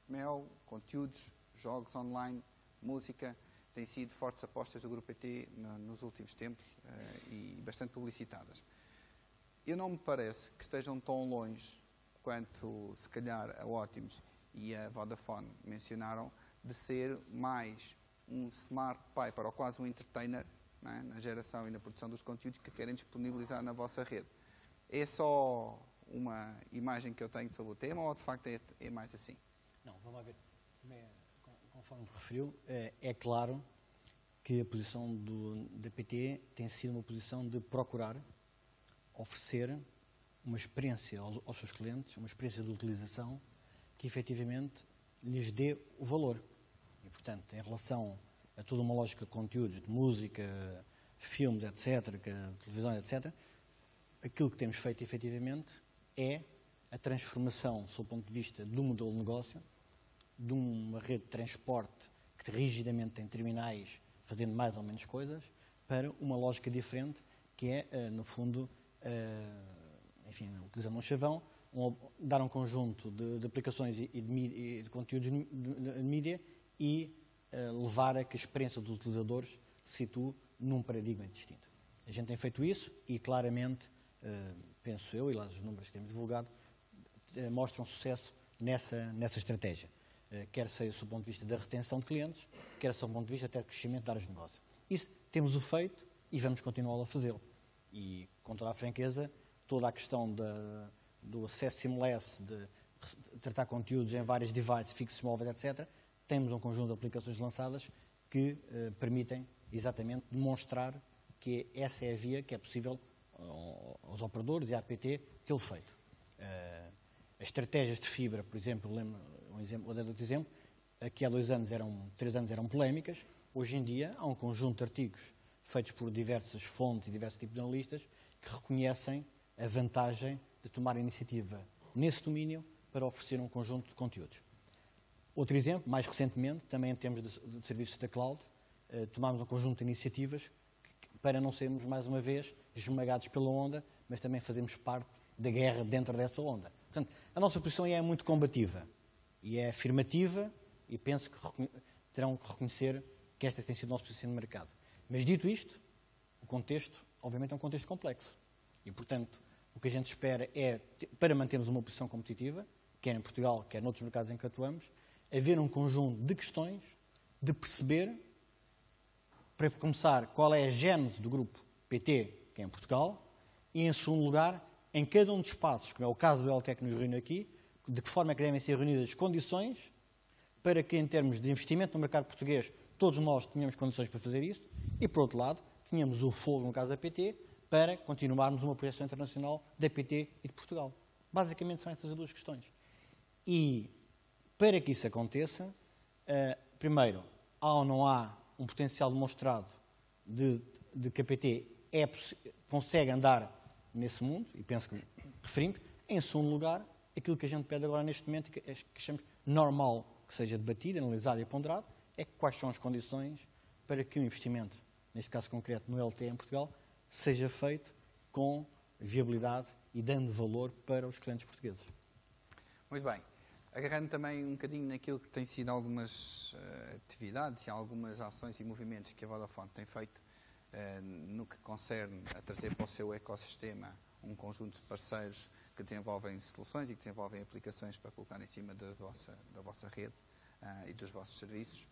Mel, conteúdos, jogos online, música, têm sido fortes apostas do Grupo PT nos últimos tempos e bastante publicitadas. Eu não me parece que estejam tão longe quanto, se calhar, a Optimus e a Vodafone mencionaram, de ser mais um smart pipe ou quase um entertainer, não é? Na geração e na produção dos conteúdos que querem disponibilizar na vossa rede. É só uma imagem que eu tenho sobre o tema ou de facto é mais assim? Não, vamos lá ver. Conforme referiu, é claro que a posição da PT tem sido uma posição de procurar oferecer uma experiência aos seus clientes, uma experiência de utilização que efetivamente lhes dê o valor. E, portanto, em relação a toda uma lógica de conteúdos, de música, filmes, etc., televisão, etc., aquilo que temos feito efetivamente é a transformação, sob o ponto de vista do modelo de negócio, de uma rede de transporte que rigidamente tem terminais fazendo mais ou menos coisas, para uma lógica diferente, que é, no fundo, enfim, utilizando um chavão, dar um conjunto de aplicações e de conteúdos de mídia e levar a que a experiência dos utilizadores se situe num paradigma distinto. A gente tem feito isso e, claramente, penso eu, e lá os números que temos divulgado, mostram sucesso nessa estratégia. Quer seja sob o ponto de vista da retenção de clientes, quer sob o ponto de vista até do crescimento de áreas de negócio. Isso temos o feito e vamos continuar a fazê-lo. E, com toda a franqueza, toda a questão do acesso seamless, de tratar conteúdos em vários devices, fixos, móveis, etc., temos um conjunto de aplicações lançadas que permitem exatamente demonstrar que essa é a via que é possível aos operadores e à APT tê-lo feito. As estratégias de fibra, por exemplo, vou dar outro exemplo, aqui há 3 anos eram polémicas, hoje em dia há um conjunto de artigos feitos por diversas fontes e diversos tipos de analistas que reconhecem a vantagem de tomar a iniciativa nesse domínio para oferecer um conjunto de conteúdos. Outro exemplo, mais recentemente, também em termos de serviços da cloud, tomámos um conjunto de iniciativas para não sermos, mais uma vez, esmagados pela onda, mas também fazermos parte da guerra dentro dessa onda. Portanto, a nossa posição é muito combativa e é afirmativa e penso que terão que reconhecer que esta tem sido a nossa posição no mercado. Mas, dito isto, o contexto, obviamente, é um contexto complexo. E, portanto, o que a gente espera é, para mantermos uma posição competitiva, quer em Portugal, quer noutros mercados em que atuamos, haver um conjunto de questões, de perceber, para começar, qual é a gênese do grupo PT, que é em Portugal, e, em segundo lugar, em cada um dos espaços, como é o caso do LTE que nos reúne aqui, de que forma é que devem ser reunidas as condições para que, em termos de investimento no mercado português, todos nós tenhamos condições para fazer isso e, por outro lado, tínhamos o fogo, no caso da PT, para continuarmos uma projeção internacional da PT e de Portugal. Basicamente são estas as duas questões. E, para que isso aconteça, primeiro, há ou não há um potencial demonstrado de que a PT consegue andar nesse mundo, e penso que referimos. Em segundo lugar, aquilo que a gente pede agora neste momento, que achamos normal que seja debatido, analisado e ponderado, é quais são as condições para que o investimento, neste caso concreto no LTE em Portugal, seja feito com viabilidade e dando valor para os clientes portugueses. Muito bem. Agarrando também um bocadinho naquilo que têm sido algumas atividades e algumas ações e movimentos que a Vodafone tem feito no que concerne a trazer para o seu ecossistema um conjunto de parceiros que desenvolvem soluções e que desenvolvem aplicações para colocar em cima da vossa rede e dos vossos serviços.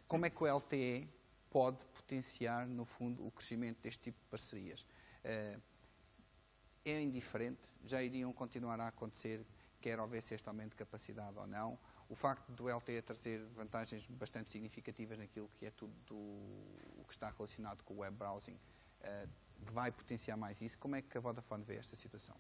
Como é que o LTE pode potenciar, no fundo, o crescimento deste tipo de parcerias? É indiferente? Já iriam continuar a acontecer, quer houvesse este aumento de capacidade ou não? O facto do LTE trazer vantagens bastante significativas naquilo que é tudo o que está relacionado com o web browsing, vai potenciar mais isso? Como é que a Vodafone vê esta situação?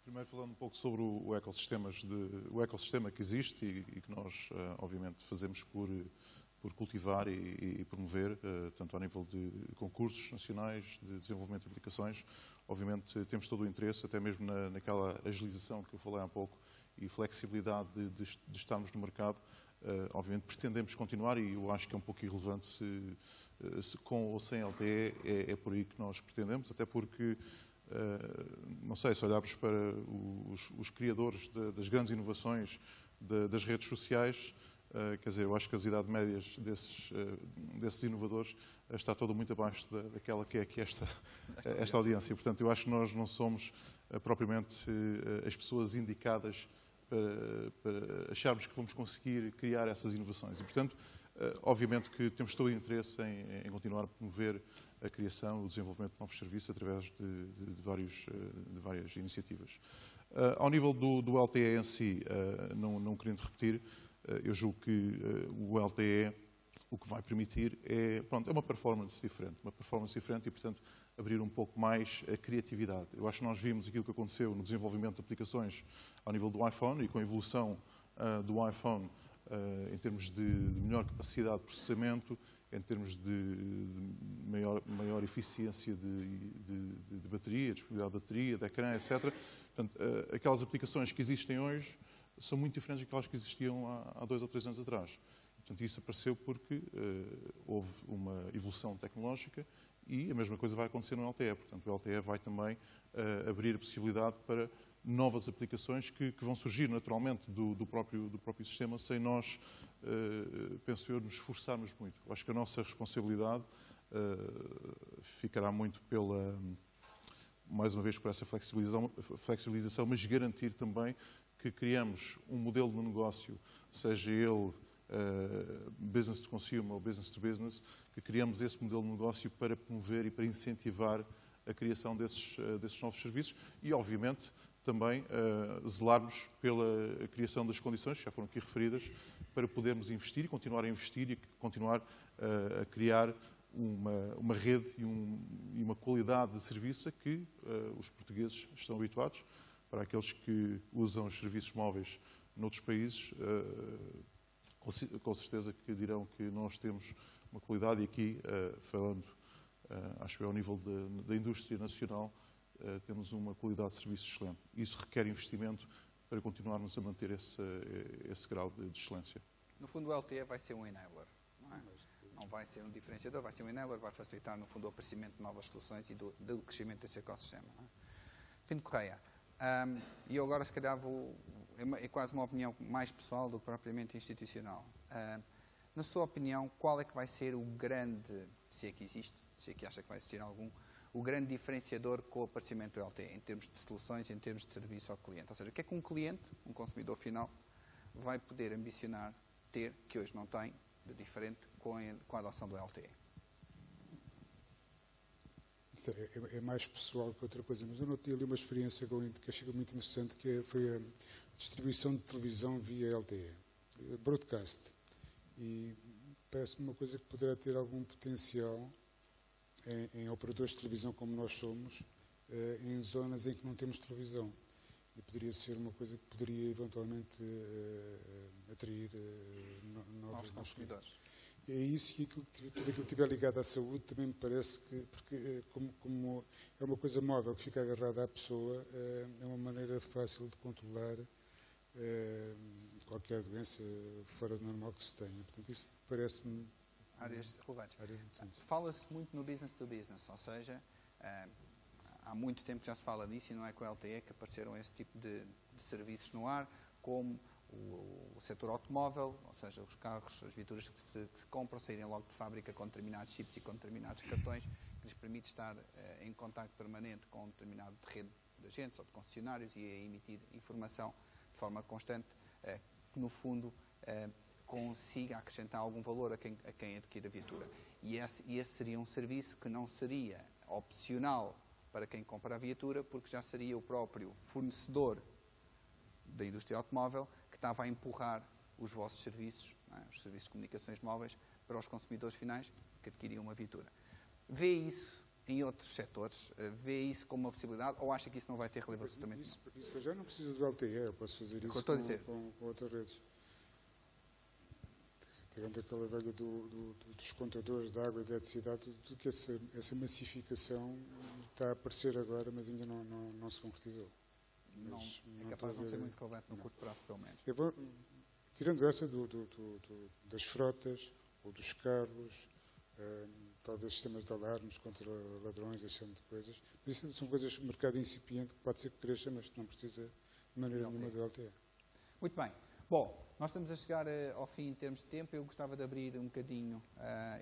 Primeiro, falando um pouco sobre o ecossistema que existe e que nós, obviamente, fazemos por cultivar e promover, tanto ao nível de concursos nacionais, de desenvolvimento de aplicações. Obviamente, temos todo o interesse, até mesmo naquela agilização que eu falei há pouco e flexibilidade de estarmos no mercado. Obviamente, pretendemos continuar e eu acho que é um pouco irrelevante se com ou sem LTE, é por aí que nós pretendemos, até porque, não sei, se olharmos para os criadores das grandes inovações das redes sociais, quer dizer, eu acho que as idades médias desses inovadores está toda muito abaixo daquela que é esta audiência. Portanto, eu acho que nós não somos propriamente as pessoas indicadas para acharmos que vamos conseguir criar essas inovações. E, portanto, obviamente que temos todo o interesse em continuar a promover a criação, o desenvolvimento de novos serviços através de várias iniciativas. Ao nível do LTE em si, não querendo repetir, eu julgo que o LTE o que vai permitir é uma performance diferente e, portanto, abrir um pouco mais a criatividade. Eu acho que nós vimos aquilo que aconteceu no desenvolvimento de aplicações ao nível do iPhone e com a evolução do iPhone em termos de melhor capacidade de processamento, em termos de maior eficiência de bateria, disponibilidade de bateria, de ecrã, etc. Portanto, aquelas aplicações que existem hoje são muito diferentes daquelas que existiam há 2 ou 3 anos atrás. Portanto, isso apareceu porque houve uma evolução tecnológica e a mesma coisa vai acontecer no LTE. Portanto, o LTE vai também abrir a possibilidade para novas aplicações que vão surgir naturalmente do próprio sistema sem nós, penso eu, nos esforçarmos muito. Eu acho que a nossa responsabilidade ficará muito mais uma vez, por essa flexibilização, mas garantir também que criamos um modelo de negócio, seja ele business to consumer ou business to business, que criamos esse modelo de negócio para promover e para incentivar a criação desses novos serviços e, obviamente, também zelarmos pela criação das condições, que já foram aqui referidas, para podermos investir e continuar a investir e continuar a criar uma rede e uma qualidade de serviço a que os portugueses estão habituados. Para aqueles que usam os serviços móveis noutros países, com certeza que dirão que nós temos uma qualidade, e aqui, falando, acho que ao nível da indústria nacional, temos uma qualidade de serviço excelente. Isso requer investimento para continuarmos a manter esse grau de excelência. No fundo, o LTE vai ser um enabler, não é? Não vai ser um diferenciador, vai ser um enabler, vai facilitar, no fundo, o aparecimento de novas soluções e do crescimento desse ecossistema. Não é? Pinto Correia, e eu agora, se calhar, é quase uma opinião mais pessoal do que propriamente institucional. Na sua opinião, qual é que vai ser o grande, se é que existe, se é que acha que vai existir algum, o grande diferenciador com o aparecimento do LTE, em termos de soluções, em termos de serviço ao cliente? Ou seja, o que é que um cliente, um consumidor final, vai poder ambicionar ter, que hoje não tem, de diferente com a adoção do LTE? Isso é mais pessoal que outra coisa, mas eu notei ali uma experiência que achei muito interessante, que foi a distribuição de televisão via LTE, broadcast. E parece-me uma coisa que poderá ter algum potencial em operadores de televisão como nós somos, em zonas em que não temos televisão. E poderia ser uma coisa que poderia eventualmente atrair novos consumidores. É isso, e tudo aquilo que estiver ligado à saúde também me parece que, porque como é uma coisa móvel que fica agarrada à pessoa, é uma maneira fácil de controlar qualquer doença fora do normal que se tenha. Portanto, isso parece-me... Áreas relevantes. Fala-se muito no business to business, ou seja, há muito tempo que já se fala disso, e não é com a LTE que apareceram esse tipo de serviços no ar, como o setor automóvel, ou seja, os carros, as viaturas que se compram, saírem logo de fábrica com determinados chips e com determinados cartões, que lhes permite estar em contacto permanente com um determinado rede de agentes ou de concessionários e a emitir informação de forma constante, que no fundo consiga acrescentar algum valor a quem adquire a viatura. E esse seria um serviço que não seria opcional para quem compra a viatura, porque já seria o próprio fornecedor da indústria automóvel que estava a empurrar os vossos serviços, os serviços de comunicações móveis, para os consumidores finais que adquiriam uma viatura. Vê isso em outros setores? Vê isso como uma possibilidade ou acha que isso não vai ter relevância absolutamente? Isso para já não precisa do LTE, eu posso fazer isso com outras redes. Tirando aquela velha dos contadores de água e de eletricidade, tudo que essa massificação está a aparecer agora, mas ainda não se concretizou. Não, é capaz de não ser muito relevante no curto prazo, pelo menos. Tirando essa das frotas ou dos carros, talvez sistemas de alarmes contra ladrões, esse tipo de coisas. Mas isso são coisas de mercado incipiente que pode ser que cresça, mas que não precisa de maneira nenhuma do LTE. Muito bem. Bom, nós estamos a chegar ao fim em termos de tempo. Eu gostava de abrir um bocadinho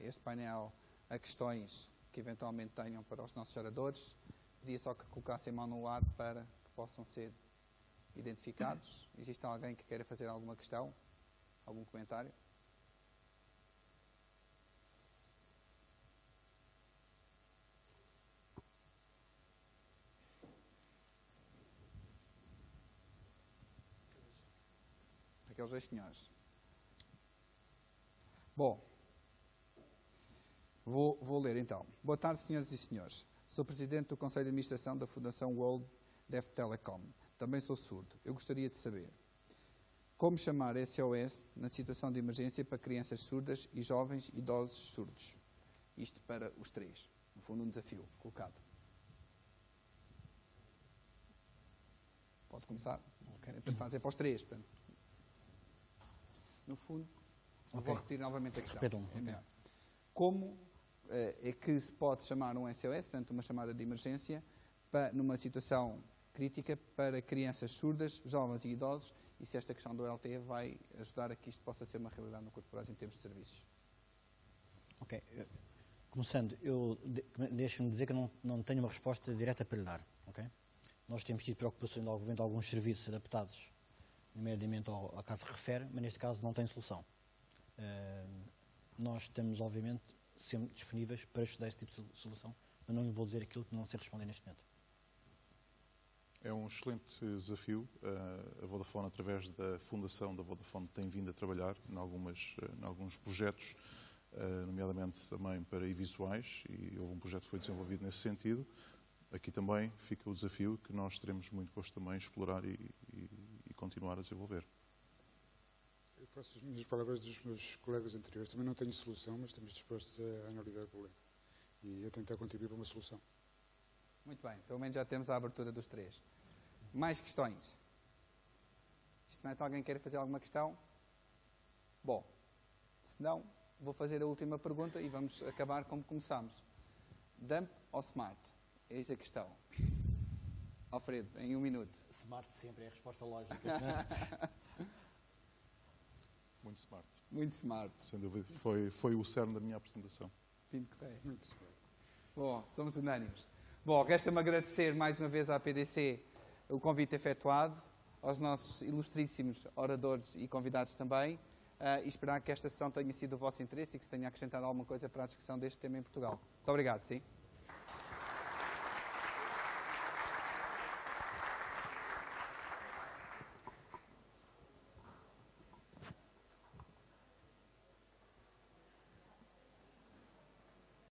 este painel a questões que eventualmente tenham para os nossos oradores. Pedia só que colocassem a mão no ar para que possam ser identificados. Existe alguém que queira fazer alguma questão? Algum comentário? aqueles dois senhores. Bom, vou ler então. Boa tarde, senhoras e senhores. Sou presidente do Conselho de Administração da Fundação World Deaf Telecom. Também sou surdo. Eu gostaria de saber como chamar SOS na situação de emergência para crianças surdas e jovens idosos surdos. Isto para os três. No fundo, um desafio colocado. Pode começar. Okay. Fazer para os três. Portanto. No fundo, vou repetir novamente a questão. É melhor. Como é que se pode chamar um SOS, portanto, uma chamada de emergência, numa situação crítica para crianças surdas, jovens e idosos, e se esta questão do LTE vai ajudar a que isto possa ser uma realidade no curto prazo em termos de serviços? Ok. Começando, deixe-me dizer que não tenho uma resposta direta para lhe dar. Okay? Nós temos tido preocupação de desenvolvimento de alguns serviços adaptados, nomeadamente ao caso que refere, mas neste caso não tem solução. Nós estamos, obviamente, sempre disponíveis para estudar esse tipo de solução, mas não lhe vou dizer aquilo que não sei responder neste momento. É um excelente desafio. A Vodafone, através da fundação da Vodafone, tem vindo a trabalhar em alguns projetos, nomeadamente também para e-visuais, e houve um projeto que foi desenvolvido nesse sentido. Aqui também fica o desafio que nós teremos muito gosto também em explorar e continuar a desenvolver. Eu faço as minhas palavras dos meus colegas anteriores. Também não tenho solução, mas estamos dispostos a analisar o problema e a tentar contribuir para uma solução. Muito bem, pelo menos já temos a abertura dos três. Mais questões? Se mais alguém quer fazer alguma questão? Bom, se não, vou fazer a última pergunta e vamos acabar como começámos. Dump ou Smart? Eis a questão. Alfredo, em 1 minuto. Smart sempre é a resposta lógica. Muito smart. Muito smart. Sem dúvida. Foi o cerne da minha apresentação. Muito smart. Bom, somos unânimes. Bom, resta-me agradecer mais uma vez à PDC o convite efetuado, aos nossos ilustríssimos oradores e convidados também, e esperar que esta sessão tenha sido do vosso interesse e que se tenha acrescentado alguma coisa para a discussão deste tema em Portugal. Muito obrigado, sim.